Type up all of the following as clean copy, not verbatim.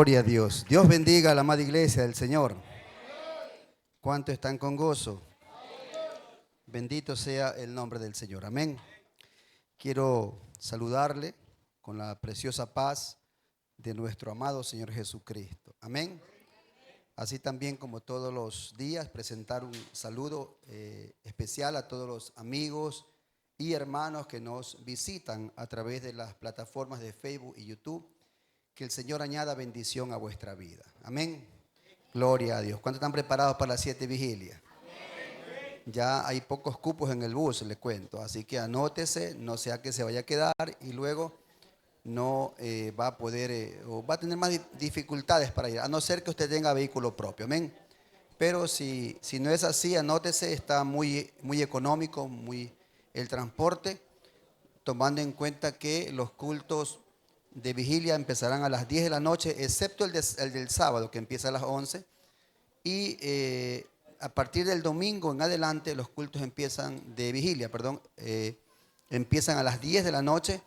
Gloria a Dios. Dios bendiga a la amada iglesia del Señor. ¿Cuántos están con gozo? Bendito sea el nombre del Señor. Amén. Quiero saludarle con la preciosa paz de nuestro amado Señor Jesucristo. Amén. Así también como todos los días, presentar un saludo especial a todos los amigos y hermanos que nos visitan a través de las plataformas de Facebook y YouTube. Que el Señor añada bendición a vuestra vida. Amén. Gloria a Dios. ¿Cuántos están preparados para las 7 vigilias? Ya hay pocos cupos en el bus, le cuento. Así que anótese, no sea que se vaya a quedar y luego no va a poder o va a tener más dificultades para ir, a no ser que usted tenga vehículo propio. Amén. Pero si no es así, anótese, está muy económico, el transporte, tomando en cuenta que los cultos de vigilia empezarán a las 10 de la noche, excepto el del sábado, que empieza a las 11. Y a partir del domingo en adelante, los cultos de vigilia, empiezan a las 10 de la noche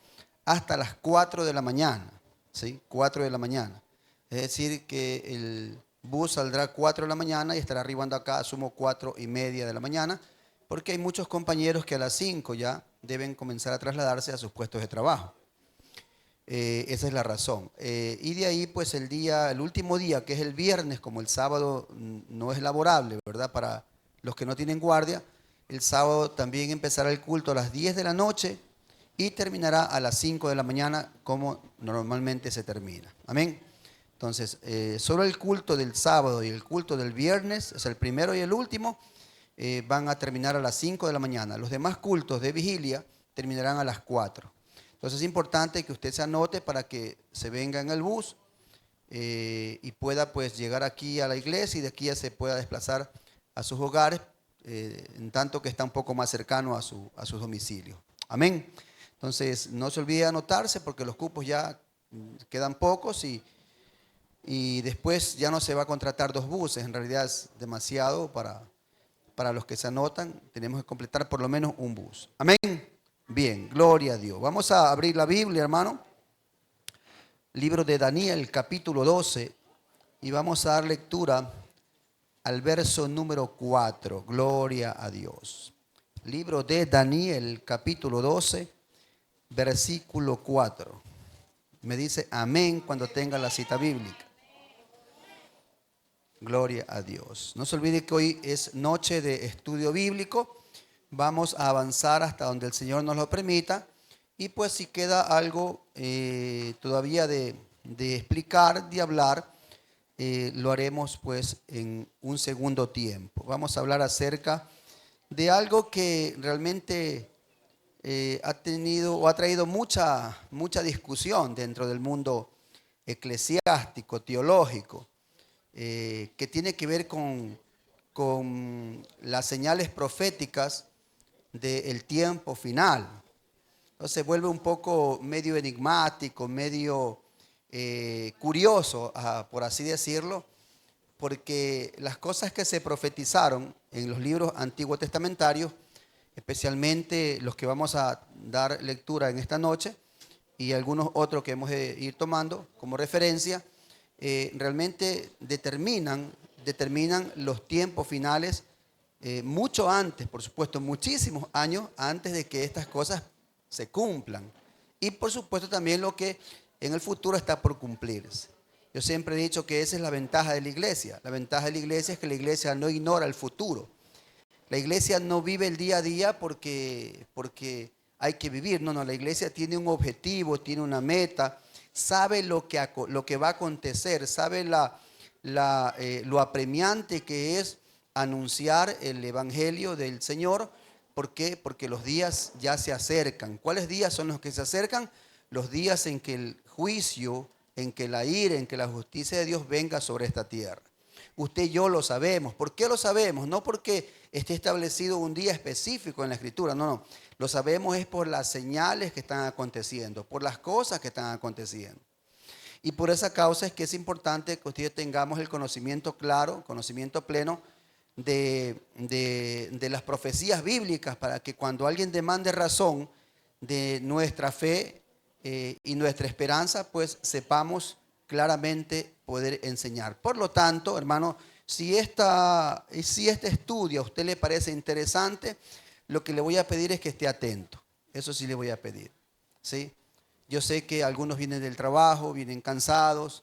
hasta las 4 de la mañana. ¿Sí? 4 de la mañana. Es decir, que el bus saldrá a 4 de la mañana y estará arribando acá, asumo 4:30 de la mañana, porque hay muchos compañeros que a las 5 ya deben comenzar a trasladarse a sus puestos de trabajo. Esa es la razón. Y de ahí, pues el último día, que es el viernes, como el sábado no es laborable, ¿verdad? Para los que no tienen guardia, el sábado también empezará el culto a las 10 de la noche y terminará a las 5 de la mañana, como normalmente se termina. Amén. Entonces, solo el culto del sábado y el culto del viernes, es el primero y el último, van a terminar a las 5 de la mañana. Los demás cultos de vigilia terminarán a las 4. Entonces es importante que usted se anote para que se venga en el bus y pueda pues llegar aquí a la iglesia y de aquí ya se pueda desplazar a sus hogares, en tanto que está un poco más cercano a sus domicilios. Amén. Entonces no se olvide de anotarse porque los cupos ya quedan pocos y después ya no se va a contratar 2 buses. En realidad es demasiado para los que se anotan. Tenemos que completar por lo menos un bus. Amén. Bien, gloria a Dios. Vamos a abrir la Biblia, hermano. Libro de Daniel, capítulo 12. Y vamos a dar lectura al verso número 4. Gloria a Dios. Libro de Daniel, capítulo 12, versículo 4. Me dice amén cuando tenga la cita bíblica. Gloria a Dios. No se olvide que hoy es noche de estudio bíblico. Vamos a avanzar hasta donde el Señor nos lo permita. Y pues si queda algo todavía de explicar, de hablar, lo haremos pues en un segundo tiempo. Vamos a hablar acerca de algo que realmente ha traído mucha discusión dentro del mundo eclesiástico, teológico, que tiene que ver con las señales proféticas del tiempo final. Entonces se vuelve un poco medio enigmático, medio curioso, por así decirlo, porque las cosas que se profetizaron en los libros antiguos testamentarios, especialmente los que vamos a dar lectura en esta noche y algunos otros que hemos de ir tomando como referencia, realmente determinan los tiempos finales mucho antes, por supuesto, muchísimos años antes de que estas cosas se cumplan. Y por supuesto también lo que en el futuro está por cumplirse. Yo siempre he dicho que esa es la ventaja de la iglesia. La ventaja de la iglesia es que la iglesia no ignora el futuro. La iglesia no vive el día a día porque hay que vivir. No, la iglesia tiene un objetivo, tiene una meta, sabe lo que va a acontecer, sabe lo apremiante que es anunciar el evangelio del Señor. ¿Por qué? Porque los días ya se acercan. ¿Cuáles días son los que se acercan? Los días en que el juicio, en que la ira, en que la justicia de Dios venga sobre esta tierra. Usted y yo lo sabemos. ¿Por qué lo sabemos? No porque esté establecido un día específico en la Escritura, no. Lo sabemos es por las señales que están aconteciendo, por las cosas que están aconteciendo. Y por esa causa es que es importante que ustedes tengamos el conocimiento claro, conocimiento pleno de las profecías bíblicas, para que cuando alguien demande razón de nuestra fe y nuestra esperanza, pues sepamos claramente poder enseñar. Por lo tanto, hermano, si este estudio a usted le parece interesante, lo que le voy a pedir es que esté atento. Eso sí le voy a pedir, ¿sí? Yo sé que algunos vienen del trabajo, vienen cansados.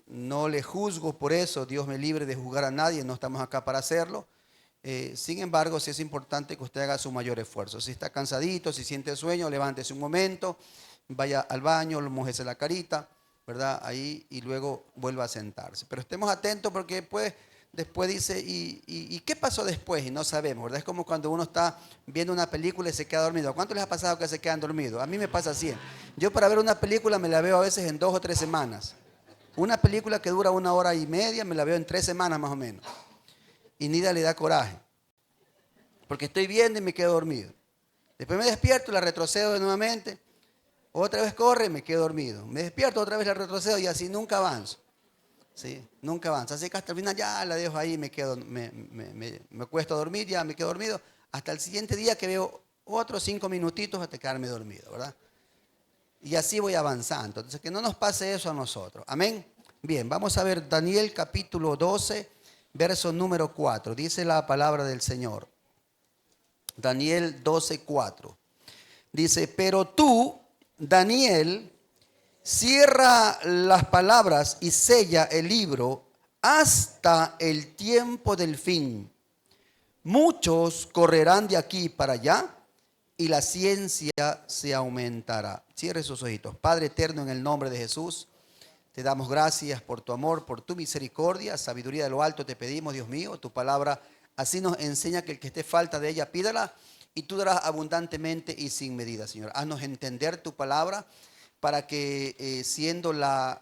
No le juzgo por eso, Dios me libre de juzgar a nadie, no estamos acá para hacerlo. Sin embargo, sí es importante que usted haga su mayor esfuerzo. Si está cansadito, si siente sueño, levántese un momento, vaya al baño, mójese la carita, ¿verdad? Ahí, y luego vuelva a sentarse. Pero estemos atentos porque después dice, ¿y qué pasó después? Y no sabemos, ¿verdad? Es como cuando uno está viendo una película y se queda dormido. ¿A cuánto les ha pasado que se quedan dormidos? A mí me pasa así. Yo para ver una película me la veo a veces en 2 o 3 semanas. Una película que dura 1 hora y media me la veo en 3 semanas más o menos. Y Nida le da coraje. Porque estoy viendo y me quedo dormido. Después me despierto, la retrocedo nuevamente. Otra vez corre y me quedo dormido. Me despierto, otra vez la retrocedo y así nunca avanzo. ¿Sí? Nunca avanzo. Así que hasta el final ya la dejo ahí, me acuesto a dormir, ya me quedo dormido. Hasta el siguiente día que veo otros 5 minutitos hasta quedarme dormido, ¿verdad? Y así voy avanzando. Entonces, que no nos pase eso a nosotros. Amén. Bien, vamos a ver Daniel capítulo 12, verso número 4. Dice la palabra del Señor. Daniel 12, 4. Dice, pero tú, Daniel, cierra las palabras y sella el libro hasta el tiempo del fin. Muchos correrán de aquí para allá y la ciencia se aumentará. Cierre sus ojitos. Padre eterno, en el nombre de Jesús, te damos gracias por tu amor, por tu misericordia, sabiduría de lo alto te pedimos, Dios mío. Tu palabra así nos enseña que el que esté falta de ella, pídala y tú darás abundantemente y sin medida, Señor. Haznos entender tu palabra para que siendo la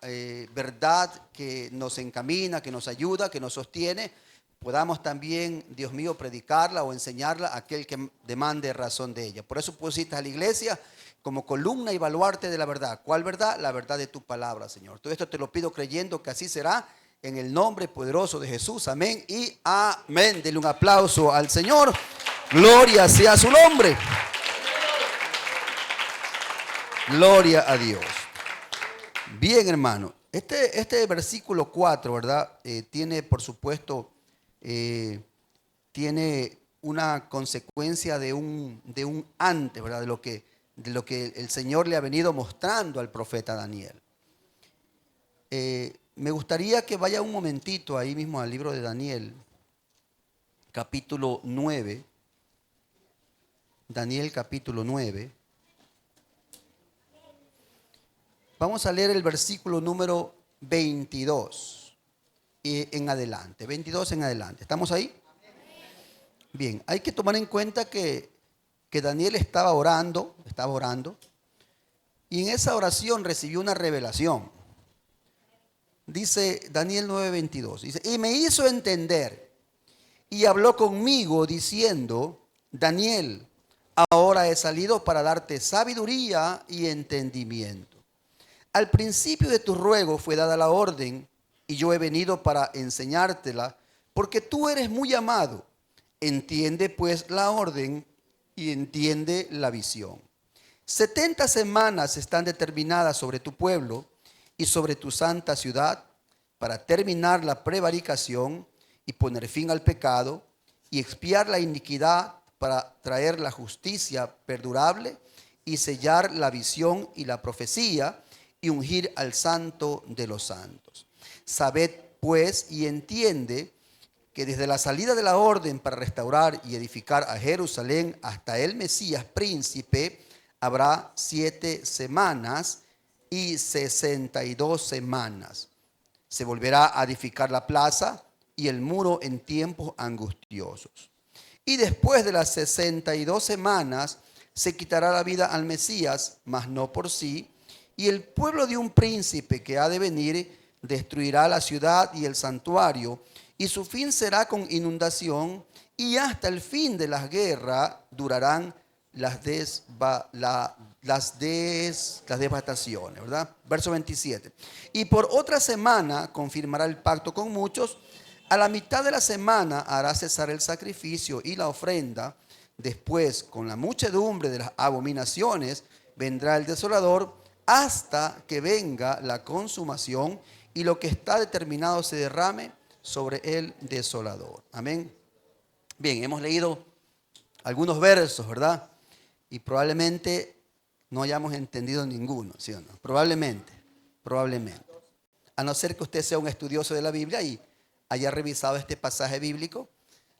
verdad que nos encamina, que nos ayuda, que nos sostiene, podamos también, Dios mío, predicarla o enseñarla a aquel que demande razón de ella. Por eso pusiste a la iglesia como columna y baluarte de la verdad. ¿Cuál verdad? La verdad de tu palabra, Señor. Todo esto te lo pido creyendo que así será, en el nombre poderoso de Jesús. Amén y amén. Denle un aplauso al Señor. Gloria sea su nombre. Gloria a Dios. Bien, hermano. Este versículo 4, ¿verdad? Tiene, por supuesto, tiene una consecuencia de un antes, ¿verdad? De lo que el Señor le ha venido mostrando al profeta Daniel. Me gustaría que vaya un momentito ahí mismo al libro de Daniel, capítulo 9. Daniel capítulo 9. Vamos a leer el versículo número 22 en adelante. 22 en adelante. ¿Estamos ahí? Bien, hay que tomar en cuenta que Daniel estaba orando, y en esa oración recibió una revelación. Dice Daniel 9:22, dice, y me hizo entender y habló conmigo diciendo, Daniel, ahora he salido para darte sabiduría y entendimiento. Al principio de tu ruego fue dada la orden y yo he venido para enseñártela porque tú eres muy amado. Entiende pues la orden y entiende la visión. 70 semanas están determinadas sobre tu pueblo y sobre tu santa ciudad para terminar la prevaricación y poner fin al pecado y expiar la iniquidad para traer la justicia perdurable y sellar la visión y la profecía y ungir al santo de los santos. Sabed pues y entiende que desde la salida de la orden para restaurar y edificar a Jerusalén hasta el Mesías príncipe habrá 7 semanas y 62 semanas. Se volverá a edificar la plaza y el muro en tiempos angustiosos. Y después de las 62 semanas se quitará la vida al Mesías, mas no por sí, y el pueblo de un príncipe que ha de venir destruirá la ciudad y el santuario, y su fin será con inundación, y hasta el fin de la guerra durarán las devastaciones, ¿verdad? Verso 27. Y por otra semana confirmará el pacto con muchos. A la mitad de la semana hará cesar el sacrificio y la ofrenda. Después, con la muchedumbre de las abominaciones, vendrá el desolador hasta que venga la consumación y lo que está determinado se derrame sobre el desolador. Amén. Bien, hemos leído algunos versos, ¿verdad? Y probablemente no hayamos entendido ninguno, ¿sí o no? Probablemente. A no ser que usted sea un estudioso de la Biblia y haya revisado este pasaje bíblico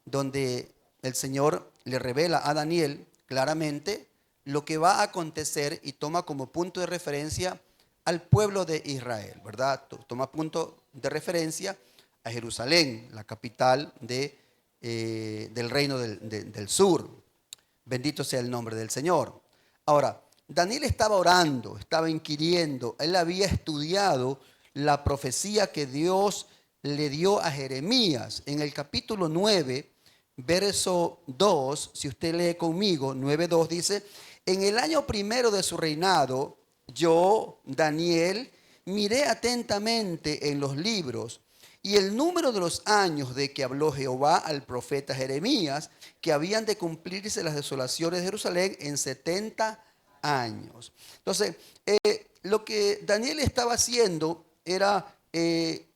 donde el Señor le revela a Daniel claramente lo que va a acontecer y toma como punto de referencia al pueblo de Israel, ¿verdad? Toma punto de referencia a Jerusalén, la capital del reino del sur. Bendito sea el nombre del Señor. Ahora, Daniel estaba orando, estaba inquiriendo, él había estudiado la profecía que Dios le dio a Jeremías en el capítulo 9, verso 2, si usted lee conmigo, 9:2 dice, en el año primero de su reinado, yo, Daniel, miré atentamente en los libros y el número de los años de que habló Jehová al profeta Jeremías, que habían de cumplirse las desolaciones de Jerusalén en 70 años. Entonces, lo que Daniel estaba haciendo era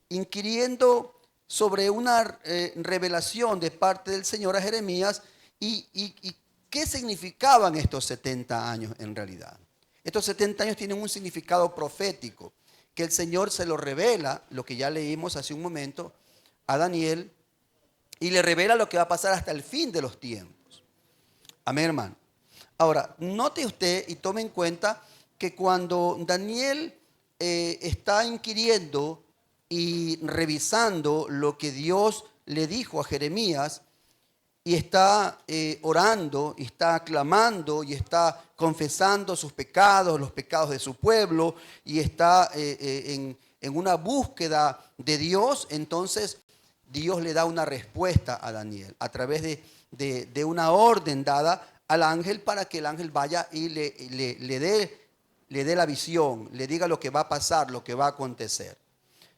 inquiriendo sobre una revelación de parte del Señor a Jeremías y qué significaban estos 70 años en realidad. Estos 70 años tienen un significado profético, que el Señor se lo revela, lo que ya leímos hace un momento, a Daniel, y le revela lo que va a pasar hasta el fin de los tiempos. Amén, hermano. Ahora, note usted y tome en cuenta que cuando Daniel está inquiriendo y revisando lo que Dios le dijo a Jeremías, y está orando, y está clamando, y está confesando sus pecados, los pecados de su pueblo, y está en una búsqueda de Dios, entonces Dios le da una respuesta a Daniel a través de una orden dada al ángel para que el ángel vaya y le dé la visión, le diga lo que va a pasar, lo que va a acontecer,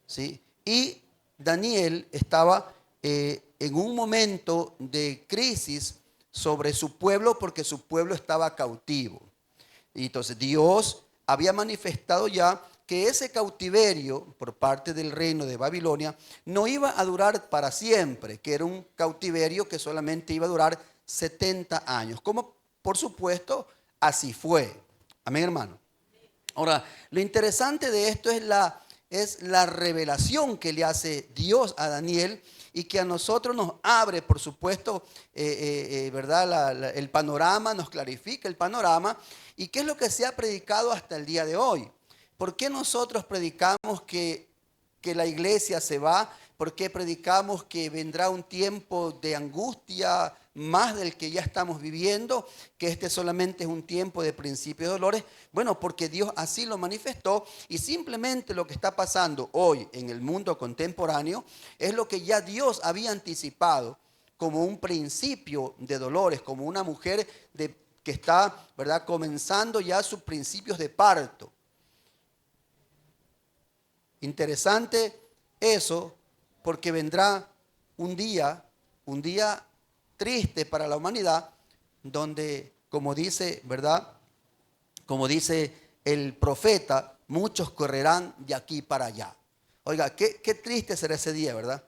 ¿sí? Y Daniel estaba en un momento de crisis sobre su pueblo porque su pueblo estaba cautivo. Y entonces Dios había manifestado ya que ese cautiverio por parte del reino de Babilonia no iba a durar para siempre, que era un cautiverio que solamente iba a durar 70 años, como por supuesto así fue. Amén, hermano. Ahora, lo interesante de esto es la revelación que le hace Dios a Daniel y que a nosotros nos abre, por supuesto, ¿verdad? El panorama, nos clarifica el panorama. ¿Y qué es lo que se ha predicado hasta el día de hoy? ¿Por qué nosotros predicamos que la iglesia se va? ¿Por qué predicamos que vendrá un tiempo de angustia más del que ya estamos viviendo? Que este solamente es un tiempo de principio de dolores. Bueno, porque Dios así lo manifestó y simplemente lo que está pasando hoy en el mundo contemporáneo es lo que ya Dios había anticipado como un principio de dolores, como una mujer que está, ¿verdad?, comenzando ya sus principios de parto. Interesante eso, porque vendrá un día triste para la humanidad, donde, como dice, ¿verdad?, como dice el profeta, muchos correrán de aquí para allá. Oiga, qué triste será ese día, ¿verdad?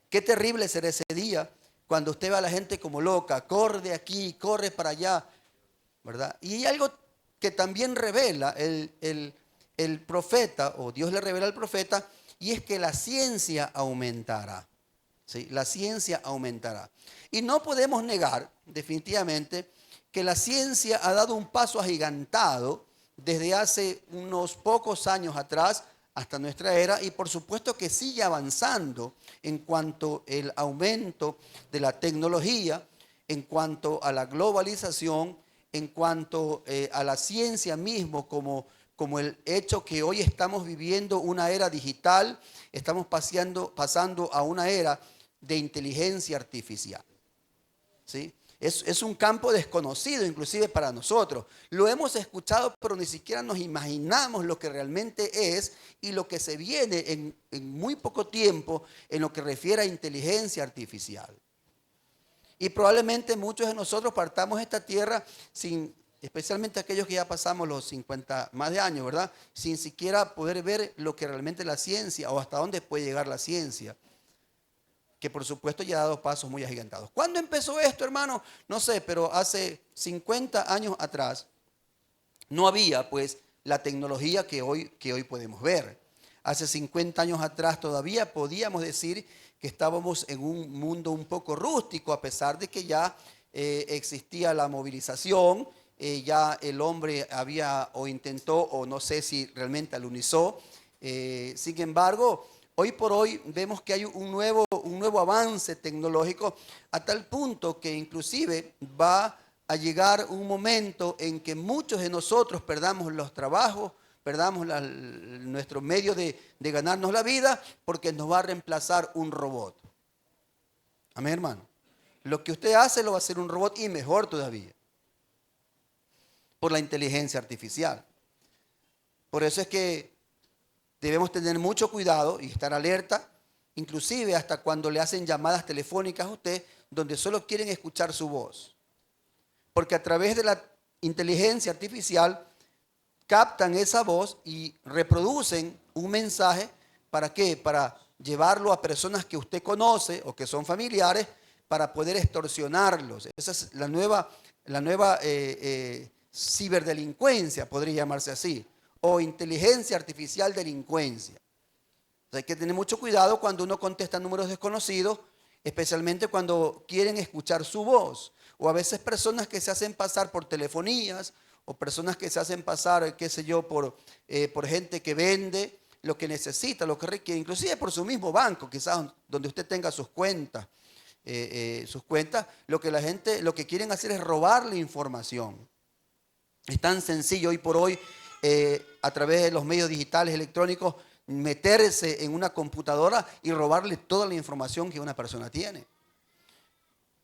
Qué terrible será ese día cuando usted ve a la gente como loca, corre de aquí, corre para allá, ¿verdad? Y hay algo que también revela el profeta, o Dios le revela al profeta, y es que la ciencia aumentará. ¿Sí? La ciencia aumentará. Y no podemos negar, definitivamente, que la ciencia ha dado un paso agigantado desde hace unos pocos años atrás hasta nuestra era, y por supuesto que sigue avanzando en cuanto al aumento de la tecnología, en cuanto a la globalización, en cuanto a la ciencia mismo, como el hecho que hoy estamos viviendo una era digital, estamos pasando a una era de inteligencia artificial. ¿Sí? Es un campo desconocido inclusive para nosotros. Lo hemos escuchado, pero ni siquiera nos imaginamos lo que realmente es y lo que se viene en muy poco tiempo en lo que refiere a inteligencia artificial. Y probablemente muchos de nosotros partamos esta tierra sin especialmente aquellos que ya pasamos los 50 más de años, ¿verdad? Sin siquiera poder ver lo que realmente es la ciencia o hasta dónde puede llegar la ciencia, que por supuesto ya ha dado pasos muy agigantados. ¿Cuándo empezó esto, hermano? No sé, pero hace 50 años atrás no había pues la tecnología que hoy podemos ver. Hace 50 años atrás todavía podíamos decir que estábamos en un mundo un poco rústico, a pesar de que ya existía la movilización, ya el hombre había o intentó, o no sé si realmente alunizó. Sin embargo, hoy por hoy vemos que hay un nuevo avance tecnológico a tal punto que inclusive va a llegar un momento en que muchos de nosotros perdamos los trabajos, perdamos nuestro medio de ganarnos la vida, porque nos va a reemplazar un robot. Amén, hermano. Lo que usted hace lo va a hacer un robot, y mejor todavía, por la inteligencia artificial. Por eso es que debemos tener mucho cuidado y estar alerta, inclusive hasta cuando le hacen llamadas telefónicas a usted, donde solo quieren escuchar su voz. Porque a través de la inteligencia artificial captan esa voz y reproducen un mensaje. ¿Para qué? Para llevarlo a personas que usted conoce o que son familiares, para poder extorsionarlos. Esa es la nueva ciberdelincuencia, podría llamarse así, o inteligencia artificial delincuencia. Entonces hay que tener mucho cuidado cuando uno contesta números desconocidos, especialmente cuando quieren escuchar su voz. O a veces personas que se hacen pasar por telefonías, o personas que se hacen pasar, qué sé yo, por gente que vende lo que necesita, lo que requiere, inclusive por su mismo banco, quizás donde usted tenga sus cuentas. Lo que quieren hacer es robarle información. Es tan sencillo hoy por hoy, a través de los medios digitales electrónicos, meterse en una computadora y robarle toda la información que una persona tiene.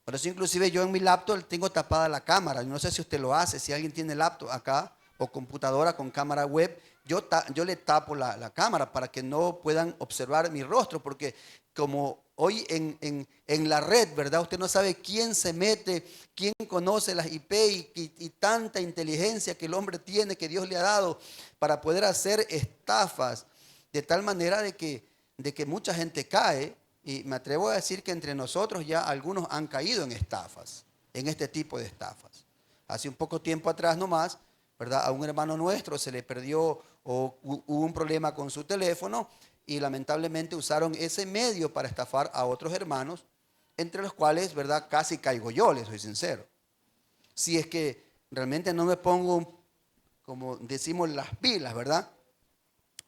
Por eso inclusive yo en mi laptop tengo tapada la cámara. No sé si usted lo hace, si alguien tiene laptop acá o computadora con cámara web, yo le tapo la cámara para que no puedan observar mi rostro, porque como hoy en la red, ¿verdad? Usted no sabe quién se mete, quién conoce las IP y tanta inteligencia que el hombre tiene, que Dios le ha dado para poder hacer estafas, de tal manera de que mucha gente cae. Y me atrevo a decir que entre nosotros ya algunos han caído en estafas, en este tipo de estafas. Hace un poco tiempo atrás nomás, ¿verdad? A un hermano nuestro se le perdió o hubo un problema con su teléfono, y lamentablemente usaron ese medio para estafar a otros hermanos, entre los cuales, ¿verdad? Casi caigo yo, les soy sincero. Si es que realmente no me pongo, como decimos, las pilas, ¿verdad?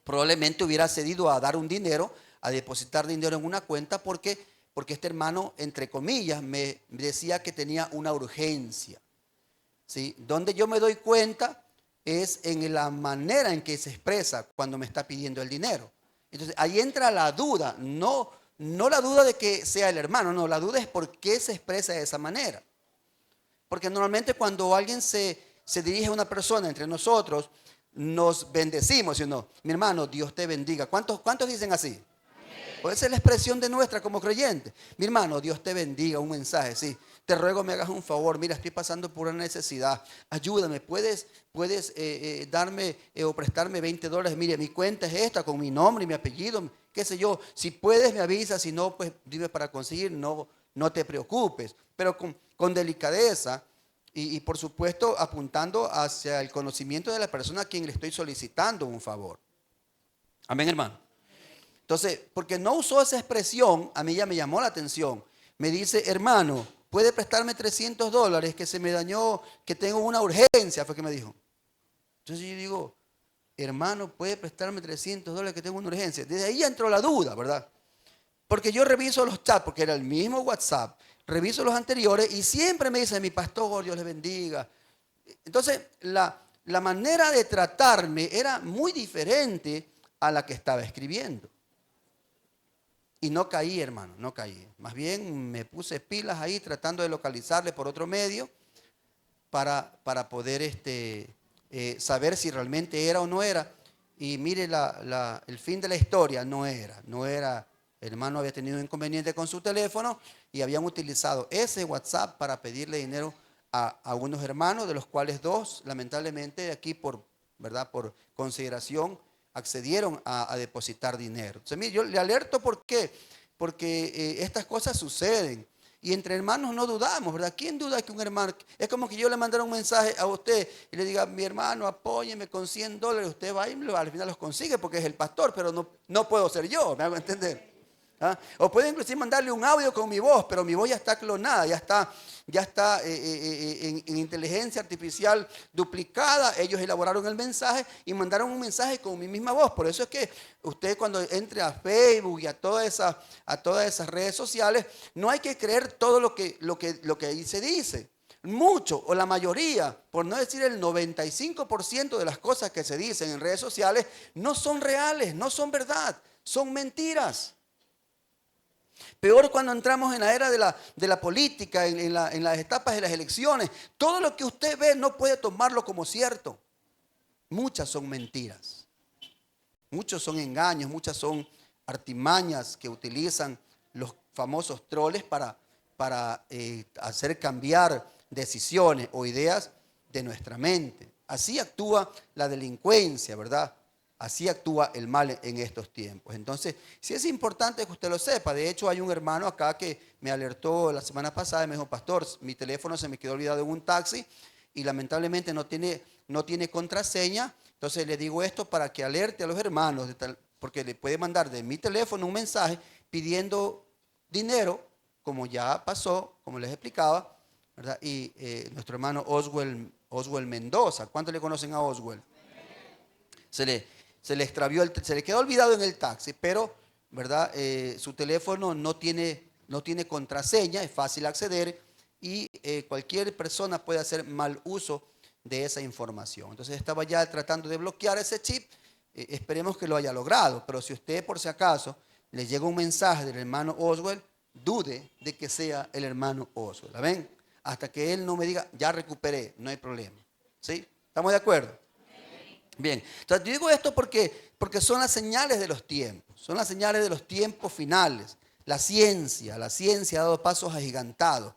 Probablemente hubiera cedido a dar un dinero, a depositar dinero en una cuenta, porque este hermano, entre comillas, me decía que tenía una urgencia. ¿Sí? Donde yo me doy cuenta es en la manera en que se expresa cuando me está pidiendo el dinero. Entonces ahí entra la duda, no la duda de que sea el hermano, no, la duda es por qué se expresa de esa manera. Porque normalmente cuando alguien se dirige a una persona, entre nosotros, nos bendecimos, ¿sí o no? Mi hermano, Dios te bendiga. ¿Cuántos dicen así? Pues esa es la expresión de nuestra como creyentes. Mi hermano, Dios te bendiga, un mensaje, sí. Te ruego me hagas un favor, mira, estoy pasando por una necesidad. Ayúdame, puedes darme o prestarme $20. Mire, mi cuenta es esta, con mi nombre y mi apellido, qué sé yo. Si puedes, me avisas, si no, pues dime para conseguir, no te preocupes. Pero con delicadeza y por supuesto apuntando hacia el conocimiento de la persona a quien le estoy solicitando un favor. Amén, hermano. Entonces, porque no usó esa expresión, a mí ya me llamó la atención. Me dice, hermano, ¿puede prestarme $300 que se me dañó, que tengo una urgencia? Fue que me dijo. Entonces yo digo, hermano, ¿puede prestarme $300 que tengo una urgencia? Desde ahí entró la duda, ¿verdad? Porque yo reviso los chats, porque era el mismo WhatsApp, reviso los anteriores y siempre me dice, mi pastor, Dios le bendiga. Entonces, la manera de tratarme era muy diferente a la que estaba escribiendo. Y no caí, hermano, no caí. Más bien me puse pilas ahí tratando de localizarle por otro medio para poder saber si realmente era o no era. Y mire, el fin de la historia no era. El hermano había tenido un inconveniente con su teléfono y habían utilizado ese WhatsApp para pedirle dinero a unos hermanos, de los cuales dos, lamentablemente, aquí ¿verdad? Por consideración, accedieron a depositar dinero. Entonces, mire, yo le alerto, ¿por qué? Porque estas cosas suceden. Y entre hermanos no dudamos, ¿verdad? ¿Quién duda que un hermano? Es como que yo le mandara un mensaje a usted y le diga, mi hermano, apóyeme con $100. Usted va y al final los consigue porque es el pastor, pero no puedo ser yo, ¿me hago entender? ¿Ah? O puede inclusive mandarle un audio con mi voz, pero mi voz ya está clonada, ya está en inteligencia artificial duplicada. Ellos elaboraron el mensaje y mandaron un mensaje con mi misma voz. Por eso es que usted, cuando entre a Facebook y a todas esas redes sociales, no hay que creer todo lo que ahí se dice. Mucho o la mayoría, por no decir el 95% de las cosas que se dicen en redes sociales no son reales, no son verdad, son mentiras. Peor cuando entramos en la era de la política, en las etapas de las elecciones. Todo lo que usted ve no puede tomarlo como cierto. Muchas son mentiras. Muchos son engaños, muchas son artimañas que utilizan los famosos troles para hacer cambiar decisiones o ideas de nuestra mente. Así actúa la delincuencia, ¿verdad? Así actúa el mal en estos tiempos. Entonces, sí es importante que usted lo sepa. De hecho, hay un hermano acá que me alertó la semana pasada y me dijo, pastor, mi teléfono se me quedó olvidado en un taxi y lamentablemente no tiene contraseña. Entonces le digo esto para que alerte a los hermanos, porque le puede mandar de mi teléfono un mensaje pidiendo dinero, como ya pasó, como les explicaba, ¿verdad? Y nuestro hermano Oswell Mendoza, ¿cuántos le conocen a Oswell? Se le extravió, se le quedó olvidado en el taxi, pero ¿verdad? Su teléfono no tiene contraseña, es fácil acceder y cualquier persona puede hacer mal uso de esa información. Entonces estaba ya tratando de bloquear ese chip, esperemos que lo haya logrado, pero si usted por si acaso le llega un mensaje del hermano Oswell, dude de que sea el hermano Oswell, ¿la ven? Hasta que él no me diga, ya recuperé, no hay problema. ¿Sí? ¿Estamos de acuerdo? Bien, entonces yo digo esto porque son las señales de los tiempos, son las señales de los tiempos finales. La ciencia ha dado pasos agigantados,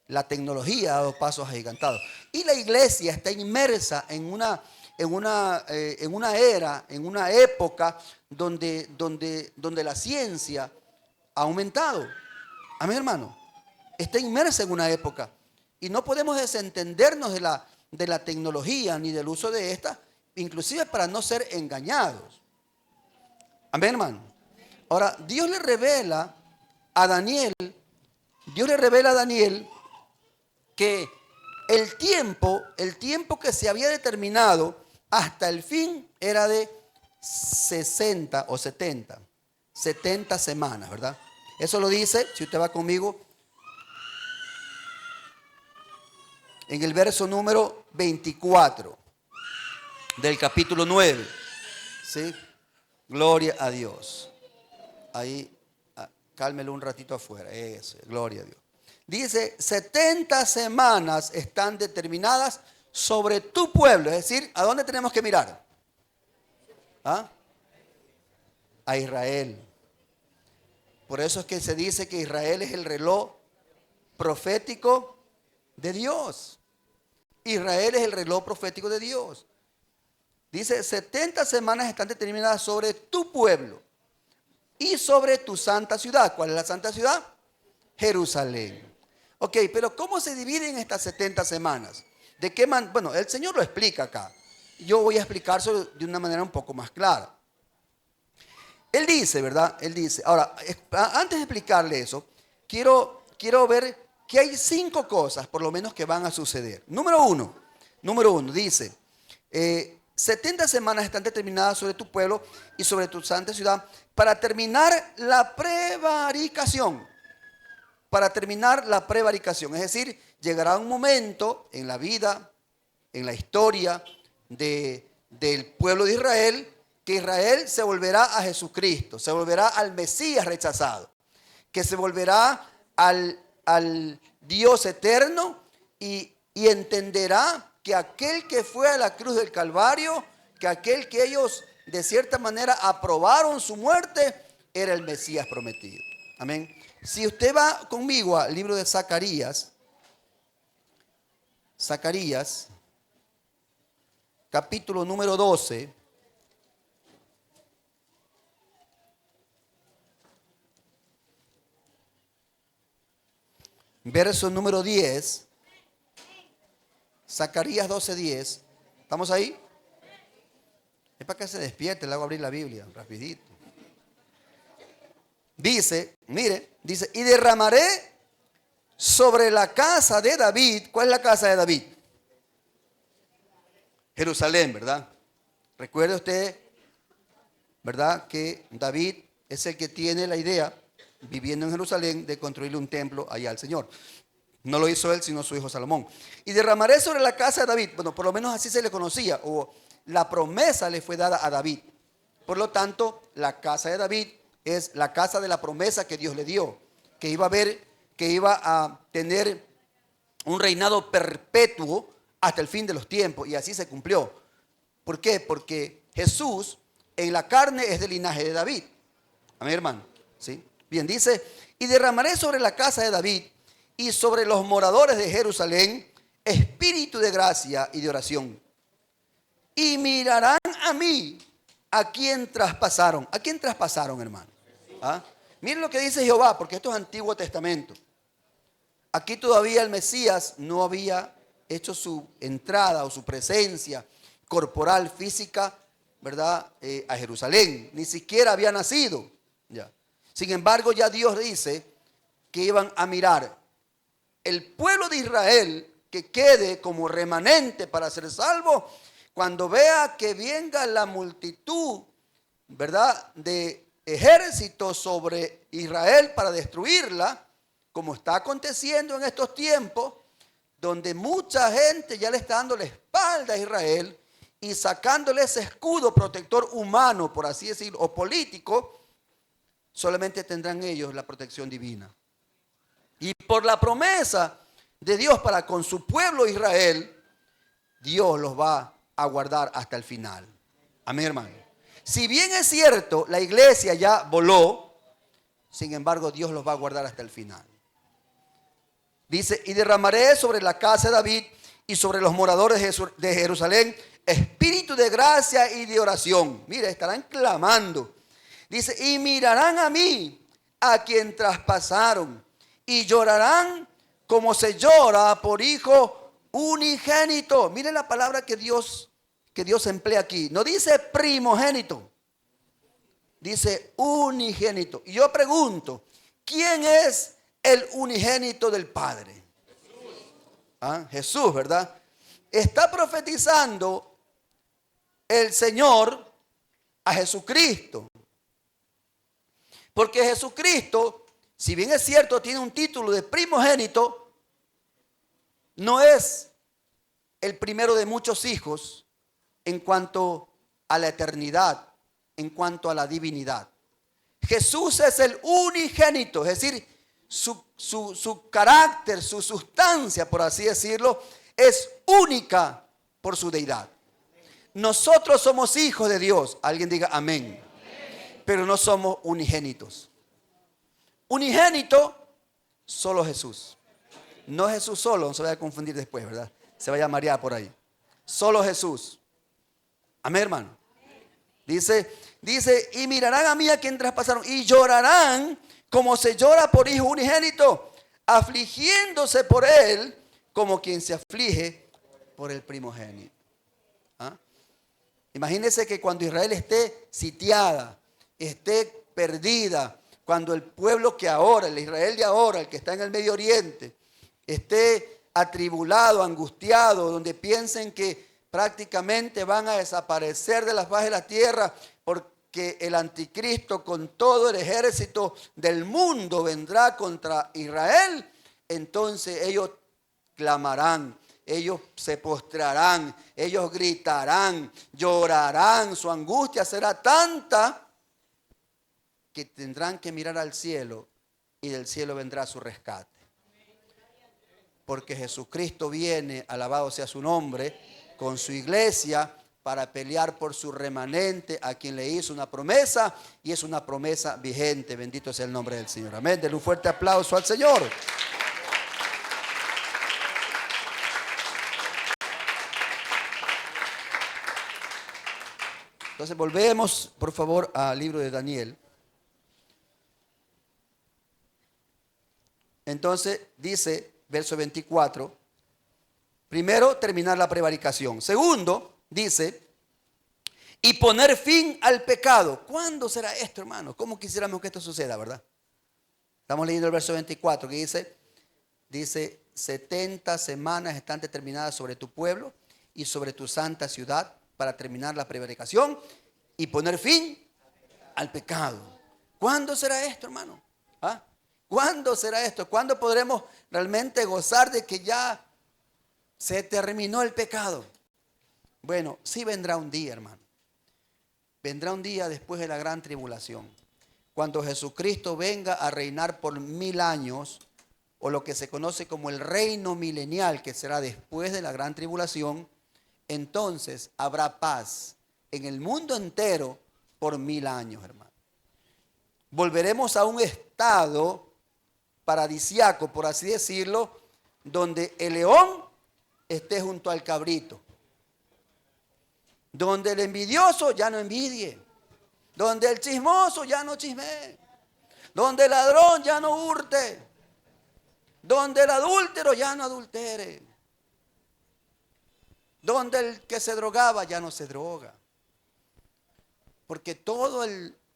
la tecnología ha dado pasos agigantados. Y la iglesia está inmersa en una era, en una época donde la ciencia ha aumentado. Amén, hermano. Está inmersa en una época. Y no podemos desentendernos de la tecnología ni del uso de esta, inclusive para no ser engañados. Amén, hermano. Ahora, Dios le revela a Daniel que el tiempo que se había determinado hasta el fin era de 60 o 70 semanas, ¿verdad? Eso lo dice, si usted va conmigo, en el verso número 24 del capítulo 9. ¿Sí? Gloria a Dios. Ahí, cálmelo un ratito afuera. Eso, gloria a Dios. Dice, 70 semanas están determinadas sobre tu pueblo. Es decir, ¿a dónde tenemos que mirar? ¿Ah? A Israel. Por eso es que se dice que Israel es el reloj profético de Dios. Israel es el reloj profético de Dios. Dice, 70 semanas están determinadas sobre tu pueblo y sobre tu santa ciudad. ¿Cuál es la santa ciudad? Jerusalén. Ok, pero ¿cómo se dividen estas 70 semanas? ¿De qué manera? Bueno, el Señor lo explica acá. Yo voy a explicárselo de una manera un poco más clara. Él dice, ¿verdad? Él dice. Ahora, antes de explicarle eso, quiero ver que hay 5 cosas, por lo menos, que van a suceder. Número uno, dice, 70 semanas están determinadas sobre tu pueblo y sobre tu santa ciudad para terminar la prevaricación. Para terminar la prevaricación. Es decir, llegará un momento en la vida, en la historia del pueblo de Israel, que Israel se volverá a Jesucristo, se volverá al Mesías rechazado, que se volverá al Dios eterno y entenderá que aquel que fue a la cruz del Calvario, que aquel que ellos de cierta manera aprobaron su muerte, era el Mesías prometido. Amén. Si usted va conmigo al libro de Zacarías, Zacarías, capítulo número 12. Verso número 10. Zacarías 12:10. ¿Estamos ahí? Es para que se despierte, le hago abrir la Biblia, rapidito. Dice, mire, dice, y derramaré sobre la casa de David. ¿Cuál es la casa de David? Jerusalén, ¿verdad? Recuerde usted, ¿verdad? Que David es el que tiene la idea, viviendo en Jerusalén, de construirle un templo allá al Señor. No lo hizo él, sino su hijo Salomón. Y derramaré sobre la casa de David. Bueno, por lo menos así se le conocía, o la promesa le fue dada a David. Por lo tanto, la casa de David es la casa de la promesa que Dios le dio, que iba a tener un reinado perpetuo hasta el fin de los tiempos, y así se cumplió. ¿Por qué? Porque Jesús en la carne es del linaje de David. Amén, hermano. ¿Sí? Bien, dice, y derramaré sobre la casa de David y sobre los moradores de Jerusalén espíritu de gracia y de oración. Y mirarán a mí, a quien traspasaron. ¿A quién traspasaron, hermano? ¿Ah? Miren lo que dice Jehová, porque esto es Antiguo Testamento. Aquí todavía el Mesías no había hecho su entrada o su presencia corporal, física, ¿verdad? A Jerusalén. Ni siquiera había nacido. Ya. Sin embargo, ya Dios dice que iban a mirar el pueblo de Israel que quede como remanente para ser salvo. Cuando vea que venga la multitud, ¿verdad?, de ejércitos sobre Israel para destruirla, como está aconteciendo en estos tiempos, donde mucha gente ya le está dando la espalda a Israel y sacándole ese escudo protector humano, por así decirlo, o político, solamente tendrán ellos la protección divina. Y por la promesa de Dios para con su pueblo Israel, Dios los va a guardar hasta el final. Amén, hermano. Si bien es cierto, la iglesia ya voló, sin embargo Dios los va a guardar hasta el final. Dice, y derramaré sobre la casa de David y sobre los moradores de Jerusalén espíritu de gracia y de oración. Mire, estarán clamando. Dice, y mirarán a mí, a quien traspasaron, y llorarán como se llora por hijo unigénito. Mire la palabra que Dios emplea aquí. No dice primogénito, dice unigénito. Y yo pregunto, ¿quién es el unigénito del Padre? ¿Ah? Jesús, ¿verdad? Está profetizando el Señor a Jesucristo. Porque Jesucristo, si bien es cierto, tiene un título de primogénito, no es el primero de muchos hijos en cuanto a la eternidad, en cuanto a la divinidad. Jesús es el unigénito, es decir, su carácter, su sustancia, por así decirlo, es única por su deidad. Nosotros somos hijos de Dios. Alguien diga amén. Pero no somos unigénitos. Unigénito, solo Jesús. No Jesús solo, no se vaya a confundir después, ¿verdad? Se vaya a marear por ahí. Solo Jesús. Amén, hermano. Dice, y mirarán a mí a quien traspasaron y llorarán como se llora por hijo unigénito, afligiéndose por él como quien se aflige por el primogénito. ¿Ah? Imagínense que cuando Israel esté sitiada, esté perdida, cuando el pueblo que ahora, el Israel de ahora, el que está en el Medio Oriente, esté atribulado, angustiado, donde piensen que prácticamente van a desaparecer de la faz de la tierra porque el anticristo con todo el ejército del mundo vendrá contra Israel, entonces ellos clamarán, ellos se postrarán, ellos gritarán, llorarán, su angustia será tanta que tendrán que mirar al cielo y del cielo vendrá su rescate. Porque Jesucristo viene, alabado sea su nombre, con su iglesia para pelear por su remanente a quien le hizo una promesa y es una promesa vigente. Bendito sea el nombre del Señor. Amén. Denle un fuerte aplauso al Señor. Entonces volvemos, por favor, al libro de Daniel. Entonces dice, verso 24, primero, terminar la prevaricación. Segundo, dice, y poner fin al pecado. ¿Cuándo será esto, hermano? ¿Cómo quisiéramos que esto suceda, verdad? Estamos leyendo el verso 24 que dice, 70 semanas están determinadas sobre tu pueblo y sobre tu santa ciudad para terminar la prevaricación y poner fin al pecado. ¿Cuándo será esto, hermano? ¿Ah? ¿Cuándo será esto? ¿Cuándo podremos realmente gozar de que ya se terminó el pecado? Bueno, sí vendrá un día, hermano. Vendrá un día después de la gran tribulación, cuando Jesucristo venga a reinar por 1000 años, o lo que se conoce como el reino milenial, que será después de la gran tribulación. Entonces habrá paz en el mundo entero por 1000 años, hermano. Volveremos a un estado paradisiaco, por así decirlo, donde el león esté junto al cabrito, donde el envidioso ya no envidie, donde el chismoso ya no chismee, donde el ladrón ya no hurte, donde el adúltero ya no adultere, donde el que se drogaba ya no se droga, porque toda